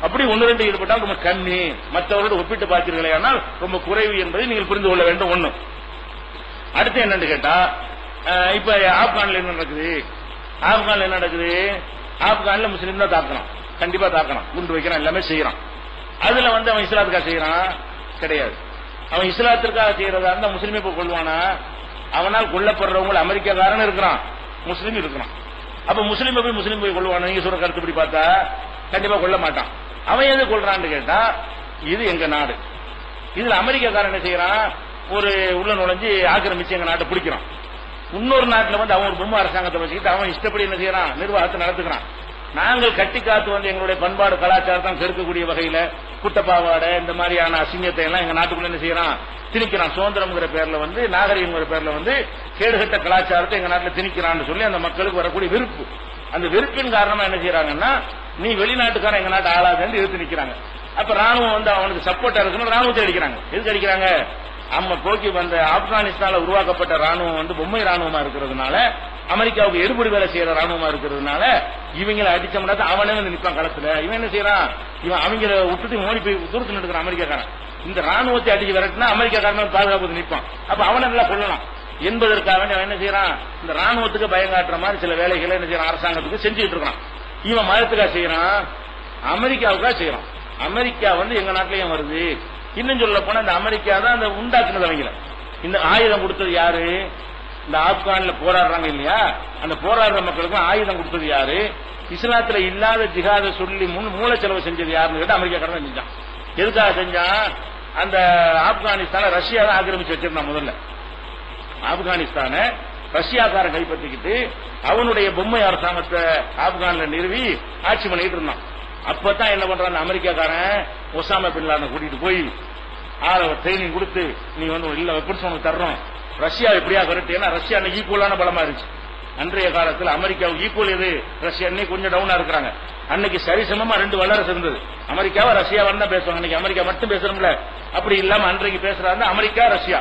அப்படி ஒன்னு ரெண்டு ஈடுபட்டால் ரொம்ப கம்மி, மற்றவர்களோடு ஒப்பிட்டு பார்த்தீர்களே ஆனால் ரொம்ப குறைவு என்பதை நீங்கள் புரிந்து கொள்ள வேண்டும். ஒண்ணு. அடுத்து என்னன்னு கேட்டா, இப்ப ஆப்கான்ல என்ன நடக்குது, ஆப்கான்ல என்ன நடக்குது, ஆப்கான்ல முஸ்லீம் தான் தாக்கணும், கண்டிப்பா தாக்கணும், குண்டு வைக்கிறான், எல்லாமே செய்யறான். அதுல வந்து அவன் இஸ்லாத்துக்காக செய்யறான் கிடையாது. அவன் இஸ்லாத்திற்காக செய்யறதா இருந்தா முஸ்லீமை போய் கொள்வானா? அவனால் கொல்லப்படுறவங்க அமெரிக்காக்காரன் இருக்கிறான், முஸ்லீம் இருக்கிறான். அப்ப முஸ்லீம் போய் முஸ்லீம் போய் கொள்வானா? நீங்க சொல்ற கருத்துப்படி பார்த்தா கண்டிப்பா கொள்ள மாட்டான். அவன் எது கொள்றான்னு கேட்டா, இது எங்க நாடு, இதுல அமெரிக்காக்காரன் என்ன செய்யறான், ஒரு உள்ள நுழைஞ்சு ஆக்கிரமிச்சு எங்க நாட்டை பிடிக்கிறான். இன்னொரு நாட்டில் வந்து அவன் ஒரு பொம்மை அரசாங்கத்தை வச்சுக்கிட்டு அவன் இஷ்டப்படி என்ன செய்யறான், நிர்வாகத்தை நடத்துக்கிறான். நாங்கள் கட்டி காத்து வந்து எங்களுடைய பண்பாடு கலாச்சாரத்தை கெடுக்கக்கூடிய வகையில குட்டப்பாவாடை இந்த மாதிரியான அசிங்கத்தை எல்லாம் எங்க நாட்டுக்குள்ள என்ன செய்யறான், திணிக்கிறான். சுதந்திரம்ங்கிற பேர்ல வந்து நாகரிகங்கிற பேர்ல வந்து கேடுகட்ட கலாச்சாரத்தை எங்க நாட்டில் திணிக்கிறான்னு சொல்லி அந்த மக்களுக்கு வரக்கூடிய வெறுப்பு, அந்த வெறுப்பின் காரணமா என்ன செய்யறாங்கன்னா, நீ வெளிநாட்டுக்காரன் எங்க நாட்டு ஆளாதுன்னு எதிர்த்து நிக்கிறாங்க. அப்ப ராணுவம் வந்து அவனுக்கு சப்போர்ட்டா இருக்கணும், ராணுவத்தை அடிக்கிறாங்க. எதுக்கு அடிக்கிறாங்க, நம்ம போக்கி வந்த ஆப்கானிஸ்தான்ல உருவாக்கப்பட்ட ராணுவம் வந்து பொம்மை ராணுவமா இருக்கிறதுனால, அமெரிக்காவுக்கு எடுபடி வேலை செய்யற ராணுவமா இருக்கிறதுனால இவங்களை அடிச்சோம்னா அவனே வந்து நிற்பான் களத்துல. இவன் என்ன செய்யறான், இவன் அவங்கள விட்டுட்டு மோடி போய் தூரத்தில் நிற்கிறான் அமெரிக்காக்காரன். இந்த ராணுவத்தை அடிச்சு விரட்டினா அமெரிக்காக்காரன் பாதுகாப்பு நிற்பான். அப்ப அவனை நல்லா கொள்ளலாம் என்பதற்காக அவன் என்ன செய்யறான், இந்த ராணுவத்துக்கு பயங்காட்டுற மாதிரி சில வேலைகளை என்ன செய்யறான், அரசாங்கத்துக்கு செஞ்சுட்டு இருக்கான். இவன் மதத்துக்காக செய்யறான், அமெரிக்காவுக்காக செய்யறான். அமெரிக்கா வந்து எங்க நாட்டிலேயும் வருது. இன்னும் சொல்ல போனா இந்த அமெரிக்கா தான் அந்த உண்டாக்குனது. அவங்கள இந்த ஆயுதம் கொடுத்தது யாரு, இந்த ஆப்கான்ல போராடுறாங்க இல்லையா, அந்த போராடுற மக்களுக்கு ஆயுதம் கொடுத்தது யாரு, இஸ்லாத்துல இல்லாத ஜிஹாத சொல்லி மூல செலவு செஞ்சது யாருன்னு கேட்டு அமெரிக்காக்காரன் செஞ்சான். எதுக்காக செஞ்சான், அந்த ஆப்கானிஸ்தான ரஷ்யா தான் ஆக்கிரமிச்சு வச்சிருந்தான். முதல்ல ஆப்கானிஸ்தான ரஷ்யாக்காரன் கைப்பற்றிக்கிட்டு அவனுடைய பொம்மை அரசாங்கத்தை ஆப்கான்ல நிறுவி ஆட்சி பண்ணிட்டு இருந்தான். அப்பதான் என்ன பண்றான், அமெரிக்காக்காரன் ஒசாமா பின் லாடனை கூட்டிட்டு போய் ட்ரைனிங் கொடுத்து, நீ வந்து இல்ல வெப்பன்ஸ் உனக்கு தர்றோம், ரஷ்யா எப்படியா கரெக்ட். ஏன்னா ரஷ்யா ஈக்குவலான பலமா இருந்துச்சு. அன்றைய காலத்தில் அமெரிக்காவுக்கு ஈக்குவல் எது, ரஷ்யா இன்னைக்கு கொஞ்சம் டவுனா இருக்கிறாங்க. அன்னைக்கு சரிசமமா ரெண்டு வல்லரசு இருந்தது. அமெரிக்காவை ரஷ்யாவை தான் பேசுவாங்க. அன்னைக்கு அமெரிக்கா மட்டும் பேசுறோம்ல, அப்படி இல்லாம அன்றைக்கு பேசுறாங்க அமெரிக்கா ரஷ்யா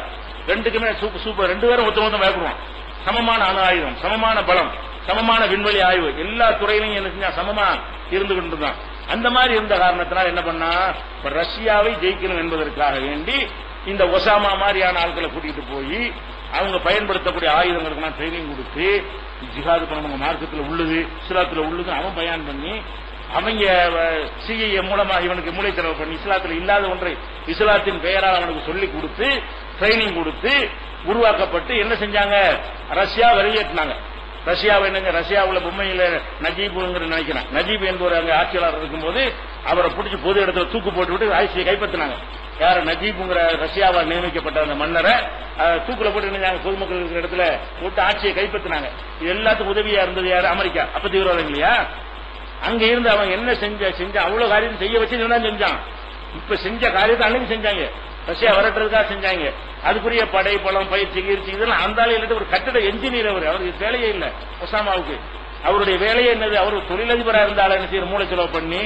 ரெண்டுக்குமே சூப்பர். ரெண்டு பேரும் ஒருத்தர் பயப்படுவான். சமமான அணு ஆயுதம், சமமான பலம், சமமான விண்வெளி ஆய்வு, எல்லா துறையிலையும் என்ன செஞ்சா சமமா இருந்து கொண்டுதான். அந்த மாதிரி இருந்த காரணத்தினால் என்ன பண்ணா, ரஷ்யாவை ஜெயிக்கணும் என்பதற்காக வேண்டி இந்த ஒசாமா மாதிரியான ஆட்களை கூட்டிட்டு போய் அவங்க பயன்படுத்தக்கூடிய ஆயுதங்களுக்கு ட்ரைனிங் கொடுத்து, ஜிஹாது பண்ண மார்க்கத்தில் உள்ளது இஸ்லாத்துல உள்ளது அவன் பயான் பண்ணி, அவங்க சிஐஏ மூலமா இவனுக்கு மூளை செலவு பண்ணி இஸ்லாத்துல இல்லாத ஒன்றை இஸ்லாத்தின் பெயரால் அவனுக்கு சொல்லி கொடுத்து ட்ரைனிங் கொடுத்து உருவாக்கப்பட்டு என்ன செஞ்சாங்க, ரஷ்யா வெளியேற்றினாங்க. ரஷ்யாவை என்னங்க, ரஷ்யாவுல பொம்மையில நஜீபுங்கிற நினைக்கிறேன், நஜீப் என்பவர் அங்க ஆட்சியாளர் இருக்கும்போது அவரை பிடிச்சி பொது இடத்துல தூக்கு போட்டுவிட்டு ஆட்சியை கைப்பற்றினாங்க. யாரு, நஜீபுங்கிற ரஷ்யாவால் நியமிக்கப்பட்ட அந்த மன்னரை தூக்குல போட்டு நினைச்சாங்க, பொதுமக்கள் இருக்கிற இடத்துல போட்டு ஆட்சியை கைப்பற்றினாங்க. இது எல்லாத்துக்கும் உதவியா இருந்தது யாரு, அமெரிக்கா. அப்ப தீவிரவாதம் இல்லையா, அங்க இருந்து அவங்க என்ன செஞ்ச அவ்வளவு காரியம் செய்ய வச்சு செஞ்சான். இப்ப செஞ்ச காரியத்தை அன்னைக்கு செஞ்சாங்க, ரஷ்யா வரட்டுறதுக்காக செஞ்சாங்க. அதுக்குரிய படை பலம் பயிற்சி கீர்ச்சி இதெல்லாம் அந்த ஆளு ஒரு கட்டட என்ஜினியர், அவருக்கு வேலையே இல்லை ஒசாமாவுக்கு. அவருடைய வேலையே என்னது? அவர் தொழிலதிபராக இருந்தாலும் என்ன செய்யற, மூளை செலவு பண்ணி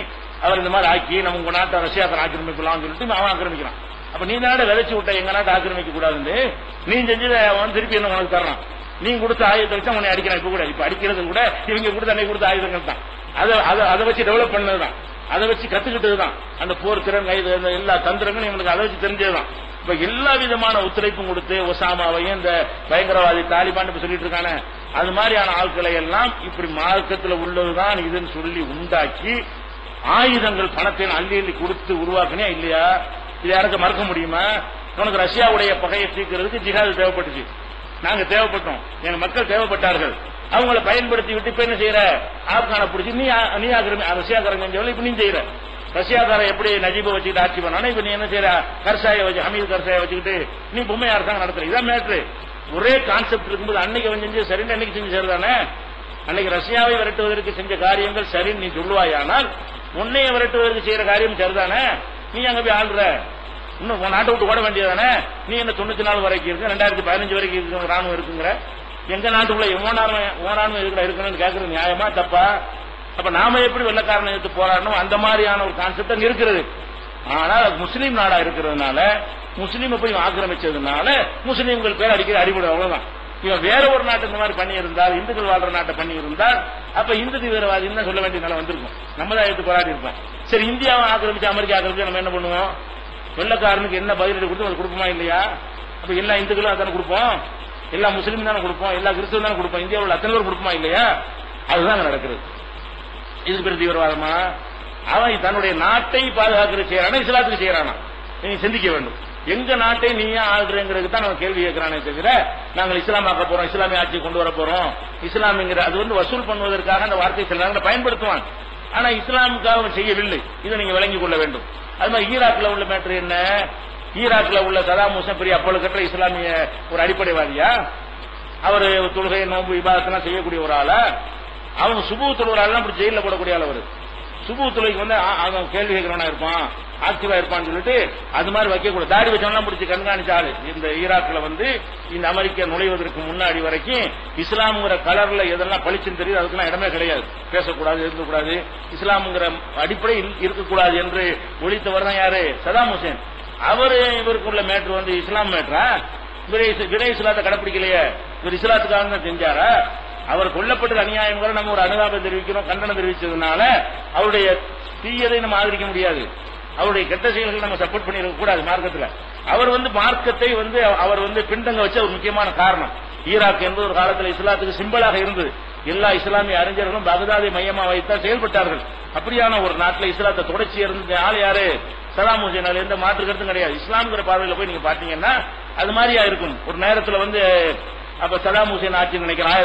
அவர் இந்த மாதிரி ஆக்கி நம்ம உங்க நாட்டை ரஷ்யாவை ஆக்கிரமிக்கலாம் சொல்லிட்டு அவன் ஆக்கிரமிக்கிறான். அப்ப நீ நாட விதைச்சு விட்ட எங்க நாட்டை ஆக்கிரமிக்க கூடாதுன்னு நீ செஞ்சது அவன் திருப்பி என்ன உனக்கு தர்றான். நீ கொடுத்த ஆயுதத்தை வச்சு உன்னை அடிக்கிறான். இப்ப கூட இப்ப அடிக்கிறது கூட இவங்க கொடுத்த அன்னைக்கு கொடுத்த ஆயுதங்கள் தான். அதை வச்சு டெவலப் பண்ணதுதான், அதை வச்சு கத்துக்கிட்டதுதான். அந்த போர் திறன் கைது எல்லா தந்திரங்களும் இவனுக்கு அதை வச்சு தெரிஞ்சதுதான். இப்ப எல்லா விதமான ஒத்துழைப்பும் கொடுத்து ஒசாமாவையும் இந்த பயங்கரவாதி தாலிபான் சொல்லிட்டு இருக்கானே, அது மாதிரியான ஆட்களை எல்லாம் இப்படி மார்க்கத்தில் உள்ளதுதான் இதுன்னு சொல்லி உண்டாக்கி ஆயுதங்கள் பணத்தை அள்ளி அள்ளி கொடுத்து உருவாக்கினே இல்லையா? இது யாருக்கு மறக்க முடியுமா? உனக்கு ரஷ்யாவுடைய பகையை தீர்க்கிறதுக்கு ஜிஹாது தேவைப்பட்டுச்சு, நாங்க தேவைப்பட்டோம், எங்க மக்கள் தேவைப்பட்டார்கள். அவங்களை பயன்படுத்தி விட்டு இப்ப என்ன செய்யற, ஆப்கான பிடிச்சி நீ ரஷ்யாக்காரங்க இப்ப நீ செய்யற. ரஷ்யாக்காரன் எப்படி நஜீபை வச்சுக்கிட்டு ஆட்சி பண்ணானோ இப்ப நீ என்ன செய்யற, கர்சாயை வச்சு ஹமீது கர்சாயை வச்சுக்கிட்டு நீ பொம்மை அரசாங்கம் நடத்துற. இதான் மேட்ரு. ஒரே கான்செப்ட் இருக்கும்போது அன்னைக்கு அவன் செஞ்சு சரின்னு அன்னைக்கு செஞ்சு சரிதானே. அன்னைக்கு ரஷ்யாவை விரட்டுவதற்கு செஞ்ச காரியங்கள் சரின்னு நீ சொல்லுவாயானால் உன்னைய விரட்டுவதற்கு செய்யற காரியம் சரிதானே. நீ அங்க போய் ஆள்ற, இன்னும் நாட்டை விட்டு ஓட வேண்டியதானே. நீ என்ன 94 வரைக்கும் இருக்கு, 2015 வரைக்கும் இருக்கு ராணுவம் இருக்குங்கிற. எங்க நாட்டுக்குள்ள ஓனானும் இருக்கணும்னு கேட்கறது நியாயமா தப்பா? அப்ப நாம எப்படி வெள்ளக்காரனை எடுத்து போராடணும், அந்த மாதிரியான ஒரு கான்செப்ட் அங்க இருக்கிறது. ஆனால் முஸ்லீம் நாடா இருக்கிறதுனால, முஸ்லீம் போய் ஆக்கிரமிச்சதுனால முஸ்லீம்கள் பேர் அடிக்கிற அடிபடும், அவ்வளவுதான். இவன் வேற ஒரு நாட்டு இந்த மாதிரி பண்ணி இருந்தால், இந்துக்கள் வாழ்ற நாட்டை பண்ணி இருந்தால் அப்ப இந்து தீவிரவாதின்னு சொல்ல வேண்டிய நிலை வந்திருக்கும். நம்ம தான் எடுத்து போராடி இருப்போம். சரி, இந்தியாவை ஆக்கிரமிச்சு அமெரிக்கா ஆக்கிரமிச்சு நம்ம என்ன பண்ணுவோம்? வெள்ளக்காரனுக்கு என்ன பதிலடி கொடுத்து அது கொடுப்போமா இல்லையா? அப்ப எல்லா இந்துக்களும் அதான கொடுப்போம், எல்லா முஸ்லீம் தானே கொடுப்போம், எல்லா கிறிஸ்தவம் தானே கொடுப்போம், இந்தியாவில் அத்தனை பேர் கொடுப்போமா இல்லையா? அதுதான் நடக்கிறது. இதுக்கு பெரிய தீவிரவாதமா? அவன் தன்னுடைய நாட்டை பாதுகாக்கிறது செய்யறானா, இஸ்லாத்துக்கு செய்யறானா? நீங்க சிந்திக்க வேண்டும். எங்க நாட்டை நீ ஏன் ஆள்றங்கிறதுக்கு தான் நம்ம கேள்வி கேட்கிறானே தவிர நாங்கள் இஸ்லாமாக்க போறோம், இஸ்லாமிய ஆட்சி கொண்டு வர போறோம், இஸ்லாமிங்கிற அது வசூல் பண்ணுவதற்காக அந்த வார்த்தை சில நேரங்களை பயன்படுத்துவான். ஆனா இஸ்லாமுக்காக செய்யவில்லை. இதை நீங்க விளங்கிக் கொள்ள வேண்டும். அது மாதிரி ஈராக்ல உள்ள மேட்டர் என்ன? ஈராக்ல உள்ள சதாம் ஹுசைன் பெரிய அப்பொழுது கட்ட இஸ்லாமிய ஒரு அடிப்படைவாதியா? அவர் தொழுகை நோன்பு இபாதத்தெல்லாம் செய்யக்கூடிய ஒரு ஆளா? அவங்க சுபு தொழுகிறாள் அப்படி ஜெயில போடக்கூடிய ஆள். அவர் சுபு தொழுகைக்கு அவன் கேள்வி கேட்கிறவனா இருப்பான், ஆக்டிவா இருப்பான்னு சொல்லிட்டு அது மாதிரி வைக்கக்கூடாது. தாடி வச்சவெல்லாம் பிடிச்சி கண்காணிச்ச ஆளு. இந்த ஈராக்ல இந்த அமெரிக்கா நுழைவதற்கு முன்னாடி வரைக்கும் இஸ்லாமுங்கிற கலர்ல எதெல்லாம் பளிச்சுன்னு தெரியுது அதுக்கெல்லாம் இடமே கிடையாது. பேசக்கூடாது, இருக்கக்கூடாது, இஸ்லாமுங்கிற அடிப்படை இருக்கக்கூடாது என்று ஒழித்தவர் தான் யாரு? Saddam Hussein. அவரு இவருக்குள்ள மேட்ரு இஸ்லாம் மேட்ரா? விரை இஸ்லாத்தை கடைப்பிடிக்கலையே, இவர் இஸ்லாத்துக்காக தான் செஞ்சாரா? அவர் கொல்லப்பட்டது அநியாயம். நம்ம ஒரு அனுதாபம் தெரிவிக்கிறோம், கண்டனம் தெரிவிச்சதுனால அவருடைய தீயதை நம்ம ஆதரிக்க முடியாது, அவருடைய கெட்ட செயல்கள் நம்ம சப்போர்ட் பண்ணிருக்க கூடாது. மார்க்கத்தில் அவர் மார்க்கத்தை அவர் பின்தங்க வச்ச ஒரு முக்கியமான காரணம். ஈராக் என்பது ஒரு காலத்தில் இஸ்லாத்துக்கு சிம்பலாக இருந்தது. எல்லா இஸ்லாமிய அறிஞர்களும் பகதாதை மையமா வைத்தான் செயல்பட்டார்கள். அப்படியான ஒரு நாட்டில் இஸ்லாத்தை தொடர்ச்சி இருந்த ஆள் யாரு? Saddam Hussein. அதுல எந்த மாற்று கருத்தும் கிடையாது. இஸ்லாம்ங்கிற பார்வையில் போய் நீங்க பாத்தீங்கன்னா அது மாதிரியா இருக்கும். ஒரு நேரத்தில் அப்ப சதாம் ஹுசேன் ஆட்சி நினைக்கிறேன்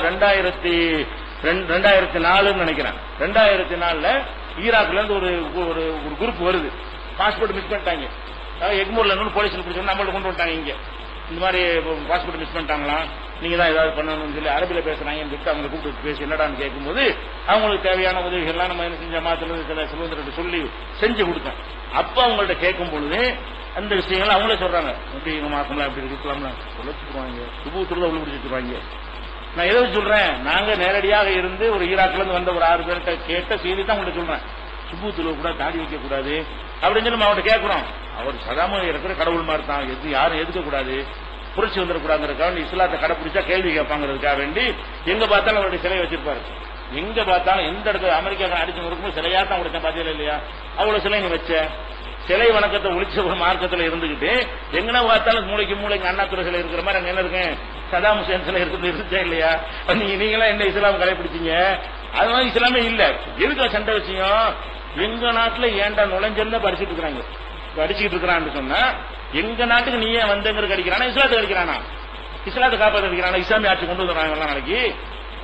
2004 நினைக்கிறேன். 2004 ஈராக்ல இருந்து ஒரு குரூப் வருது. பாஸ்போர்ட் மிஸ் பண்ணிட்டாங்க. எக்மூர்ல போலீஸ் பிடிச்சோம், நம்மள்ட்ட கொண்டு வந்துட்டாங்க. இங்க இந்த மாதிரி பாஸ்போர்ட் மிஸ் பண்ணிட்டாங்களா, நீங்க தான் ஏதாவது பண்ணணும்னு சொல்லி அரபில பேசுறாங்க. அவங்களை கூப்பிட்டு பேசி என்னடான்னு கேட்கும்போது அவங்களுக்கு தேவையான உதவிகள்லாம் நம்ம என்ன செஞ்ச மாத்திர சுதந்திரத்தை சொல்லி செஞ்சு கொடுத்தோம். அப்ப அவங்கள்ட்ட கேட்கும் பொழுது அந்த விஷயங்கள் அவங்களே சொல்றாங்க, இப்படி மாசம்லாம் இப்படி இருக்கலாம்னா சொல்லிச்சுருவாங்க, சுபூத்துல உள்ள பிடிச்சிருவாங்க. நான் எதை சொல்றேன், நாங்க நேரடியாக இருந்து ஒரு ஈராக்ல இருந்து வந்த ஒரு 6 பேர்கிட்ட கேட்ட செய்தி தான் உங்கள்ட்ட சொல்றேன். சுபூத்துல கூட தாடி வைக்க கூடாது அப்படின்னு சொல்லி அவர்கிட்ட கேட்கிறோம். அவர் சதாம இருக்கிற கடவுள் மாதிரி தான், யாரும் எதுக்க கூடாது, புரட்சி வந்துடக்கூடாதுக்காக இஸ்லாத்தை கடைப்பிடிச்சா கேள்வி கேட்பாங்கிறதுக்காக வேண்டி எங்க பார்த்தாலும் அவருடைய சிலை வச்சிருப்பாரு. எங்க பார்த்தாலும் எந்த இடத்துல அமெரிக்கா அடிச்சு இருக்கும்போது சிலையா தான் கொடுத்த பாத்தியா இல்லையா? அவ்வளவு சிலை நீ வச்ச சிலை வணக்கத்தை ஒழிச்ச ஒரு மார்க்கத்தில் இருந்துகிட்டு எங்கன்னா பார்த்தாலும் மூளைக்கு அண்ணாத்துறை சிலை இருக்கிற மாதிரி அங்க என்ன இருக்கேன், சதாம் ஹுசேன் சிலை இருந்துச்சா இல்லையா? நீங்களா என்ன இஸ்லாம் கடைபிடிச்சீங்க? அது மாதிரி இஸ்லாமே இல்ல. எதுக்கு சண்டை விஷயம்? எங்க நாட்டுல ஏன்டா நுழைஞ்சல்ல படிச்சுட்டு இருக்கிறாங்க, அடிச்சுட்டு இருக்கிறான்னு சொன்னா எங்க நாட்டுக்கு நீ ஏன் வந்தங்கிறது அடிக்கிறானா, இஸ்லாத்துக்கு அடிக்கிறானா? இஸ்லாத்தை காப்பாற்ற அடிக்கிறானா? இஸ்லாமிய ஆட்சி கொண்டு வந்துடுறாங்க நாளைக்கு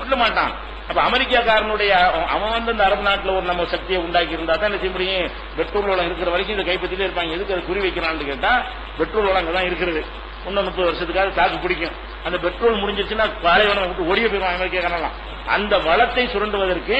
சொல்ல மாட்டான். அப்ப அமெரிக்காக்காரனுடைய அவன் இந்த அரபு நாட்டில் ஒரு நம்ம சக்தியை உண்டாக்கி இருந்தா தான் என்ன செய்ய முடியும்? பெட்ரோல் வளம் இருக்கிற வரைக்கும் இதை கைப்பற்றிட்டே இருப்பாங்க. எதுக்கு அதை குறி வைக்கிறான்னு கேட்டா பெட்ரோல் வளம் அங்கதான் இருக்கிறது. இன்னும் 30 வருஷத்துக்காக தாக்கு பிடிக்கும். அந்த பெட்ரோல் முடிஞ்சிருச்சுன்னா பாலைவனம் விட்டு ஒடிய போயிடும் அமெரிக்காக்காரலாம். அந்த வளத்தை சுரண்டுவதற்கு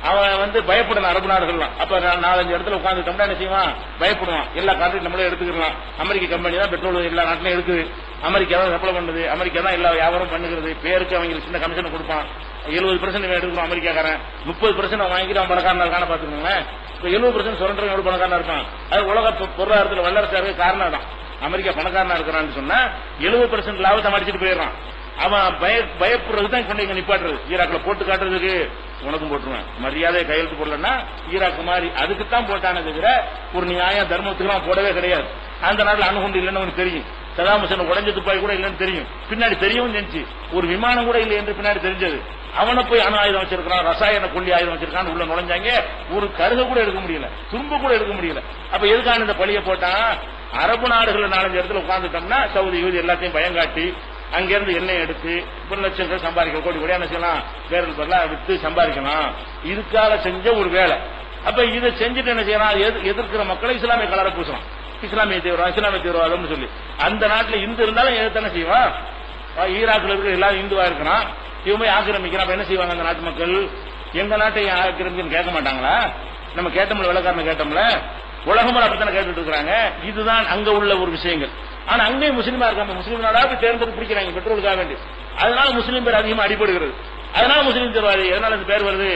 அவன் பயப்படணும் அரபு நாடுகள்லாம். அப்ப 4-5 இடத்துல உட்காந்துட்டோம்னா என்ன செய்வான்? பயப்படுவான். எல்லா கான்ட்ராக்ட் நம்மளே எடுத்துக்கலாம். அமெரிக்க கம்பெனி தான் பெட்ரோல் எல்லா நாட்டிலும் இருக்குது, அமெரிக்கா தான் சப்ளை பண்ணுது, அமெரிக்கா தான் எல்லா வியாபாரம் பண்ணுகிறது, பேருக்கு அவங்களுக்கு சின்ன கமிஷன் கொடுப்பான். 70% எடுக்கணும் அமெரிக்காக்காரன், 30% வாங்கிட்டு அவன் பணக்காரனா இருக்கான பாத்துக்கோங்களேன். இப்ப 70% சுரண்டை எவ்வளவு பணக்காரனா இருப்பான்? அது உலக பொருளாதாரத்தில் வல்லரசா இருக்க காரணம் தான். அமெரிக்கா பணக்காரனா இருக்கிறான்னு சொன்னா 70% லாபத்தை அடிச்சுட்டு போயிடுறான். அவன் பயப்படுறது தான் கொண்டு இங்க நிப்பாட்டுறது. ஈராக்ல போட்டு காட்டுறதுக்கு உனக்கும் போட்டுருவேன், மரியாதையை கையெழுத்து போடலன்னா ஈராக் மாதிரி அதுக்குத்தான் போட்டானே தவிர ஒரு நியாயம் தர்மத்துக்கு போடவே கிடையாது. அந்த நாட்டில் அணுகுண்டு இல்லைன்னு உனக்கு தெரியும். சதாம் ஹுசேன் உடஞ்ச துப்பாக்கி கூட இல்லைன்னு தெரியும். பின்னாடி தெரியவும் தெரிஞ்சு ஒரு விமானம் கூட இல்லை என்று பின்னாடி தெரிஞ்சது. அவனை போய் அணு ஆயுதம் வச்சிருக்கான், ரசாயன கொல்லி ஆயுதம் வச்சிருக்கான், உள்ள நுழைஞ்சாங்க. ஒரு கருக கூட எடுக்க முடியல, துரும்ப கூட எடுக்க முடியல. அப்ப எதுக்கான இந்த பழிய போட்டான்? அரபு நாடுகள் 4-5 இடத்துல உட்கார்ந்துட்டோம்னா சவுதி யூதி எல்லாத்தையும் பயங்காட்டி அங்கிருந்து எண்ணெய் எடுத்து 1 லட்சம் சம்பாதிக்கலாம், கோடி கோடியா என்ன செய்யலாம், பேரல் பெறலாம், வித்து சம்பாதிக்கலாம். இதுக்காக செஞ்ச ஒரு வேலை. அப்ப இதை செஞ்சுட்டு என்ன செய்யலாம், எதிர்க்கிற மக்களை இஸ்லாமிய கலரை பூசலாம், இஸ்லாமிய தீவிரவாதம் சொல்லி. அந்த நாட்டில் இந்து இருந்தாலும் எதிர்த்தானே செய்வான். ஈராக்ல இருக்கிற எல்லாரும் இந்துவா இருக்கிறான், இவங்க ஆக்கிரமிக்கிறான். என்ன செய்வாங்க அந்த நாட்டு மக்கள்? எங்க நாட்டை ஆக்கிரமிக்கன்னு கேட்க மாட்டாங்களா? நம்ம கேட்டோம்ல, வெள்ளக்காரனை கேட்டோம்ல, உலகமும் அப்படித்தானே கேட்டுட்டு இருக்கிறாங்க. இதுதான் அங்க உள்ள ஒரு விஷயங்கள். ஆனா அங்கேயும் முஸ்லீமா இருக்காங்க, முஸ்லீம் நாடாவது தேர்ந்தெடுத்து பிடிக்கிறாங்க பெட்ரோலுக்காக வேண்டி. அதனால முஸ்லீம் பேர் அதிகமா அடிபடுகிறது. அதனால முஸ்லீம் தீவிரவாதி. எதனால இந்த பேர் வருது?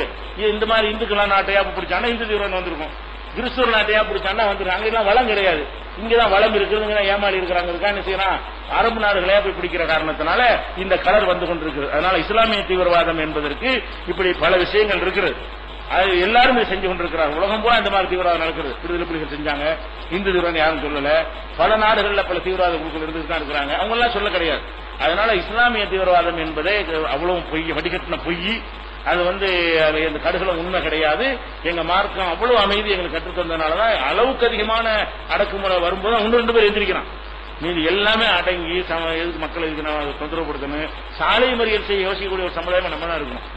இந்த மாதிரி இந்துக்கள் நாட்டையா பிடிச்சானா இந்து தீவிரவாதம் வந்திருக்கும், கிறிஸ்துவ நாட்டையா பிடிச்சானா வந்துருக்கும். அங்கெல்லாம் வளம் கிடையாது, இங்கதான் வளம் இருக்குதுங்க, ஏமாளி இருக்கிறாங்க. என்ன செய்யலாம், அரபு நாடுகளே போய் பிடிக்கிற காரணத்தினால இந்த கலர் வந்து கொண்டிருக்கிறது. அதனால இஸ்லாமிய தீவிரவாதம் என்பதற்கு இப்படி பல விஷயங்கள் இருக்கிறது. அது எல்லாரும் செஞ்சு கொண்டிருக்கிறார். உலகம் போல இந்த மாதிரி தீவிரவாதம் நடக்கிறது. விடுதலை புலிகள் செஞ்சாங்க, இந்து தீவிரவாதம் யாரும் சொல்லல. பல நாடுகளில் பல தீவிரவாத குழுக்கள் இருந்துட்டு தான் இருக்கிறாங்க, அவங்க எல்லாம் சொல்ல கிடையாது. அதனால இஸ்லாமிய தீவிரவாதம் என்பதே அவ்வளவு பொய், வடிகட்டின பொய். அது அந்த கடுகள உண்மை கிடையாது. எங்க மார்க்கம் அவ்வளவு அமைதி எங்களுக்கு கற்றுத் தந்ததுனாலதான் அளவுக்கு அதிகமான அடக்குமுறை வரும்போது 1-2 பேர் எந்திரிக்கிறான். மீது எல்லாமே அடங்கி எதுக்கு மக்கள் எதுக்கு தொந்தரவு கொடுக்கணும், சாலை மறியல் செய்ய யோசிக்கக்கூடிய ஒரு சமுதாயம் நம்ம தான் இருக்கணும்.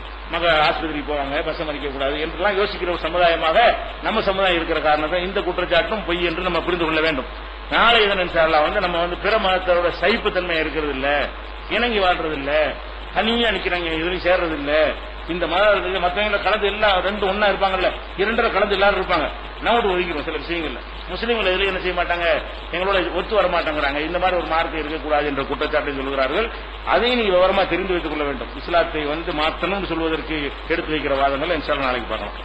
ஆஸ்பத்திரிக்கு போவாங்க, பஸ் மறிக்க கூடாது என்றெல்லாம் யோசிக்கிற ஒரு சமுதாயமாக நம்ம சமுதாயம் இருக்கிற காரணத்தை இந்த குற்றச்சாட்டும் பொய் என்று நம்ம புரிந்து கொள்ள வேண்டும். நாளை இதன் நம்ம பிற மதத்தோட சைப்புத்தன்மை இருக்கிறது இல்ல, இணங்கி வாழ்றது இல்ல, தனியா நிக்கிறாங்க, இதுலையும் சேர்றது இல்ல. இந்த மத்தவங்கள கலந்து எல்லாம் 2 ஒன்னா இருப்பாங்கல்ல, 2 கலந்து எல்லாரும் இருப்பாங்க. நம்ம ஒதுக்கிறோம் சில விஷயங்கள்ல. முஸ்லீம்கள் இதுல என்ன செய்ய மாட்டாங்க, எங்களோட ஒத்து வர மாட்டாங்கிறாங்க. இந்த மாதிரி ஒரு மார்க்கம் இருக்கக்கூடாது என்ற குற்றச்சாட்டை சொல்கிறார்கள். அதையும் நீங்க விவரமா தெரிந்து வைத்துக் கொள்ள வேண்டும். இஸ்லாத்தை மாற்றணும்னு சொல்வதற்கு எடுத்து வைக்கிற வாதங்கள் இன்ஷா அல்லாஹ் நாளைக்கு பார்க்கலாம்.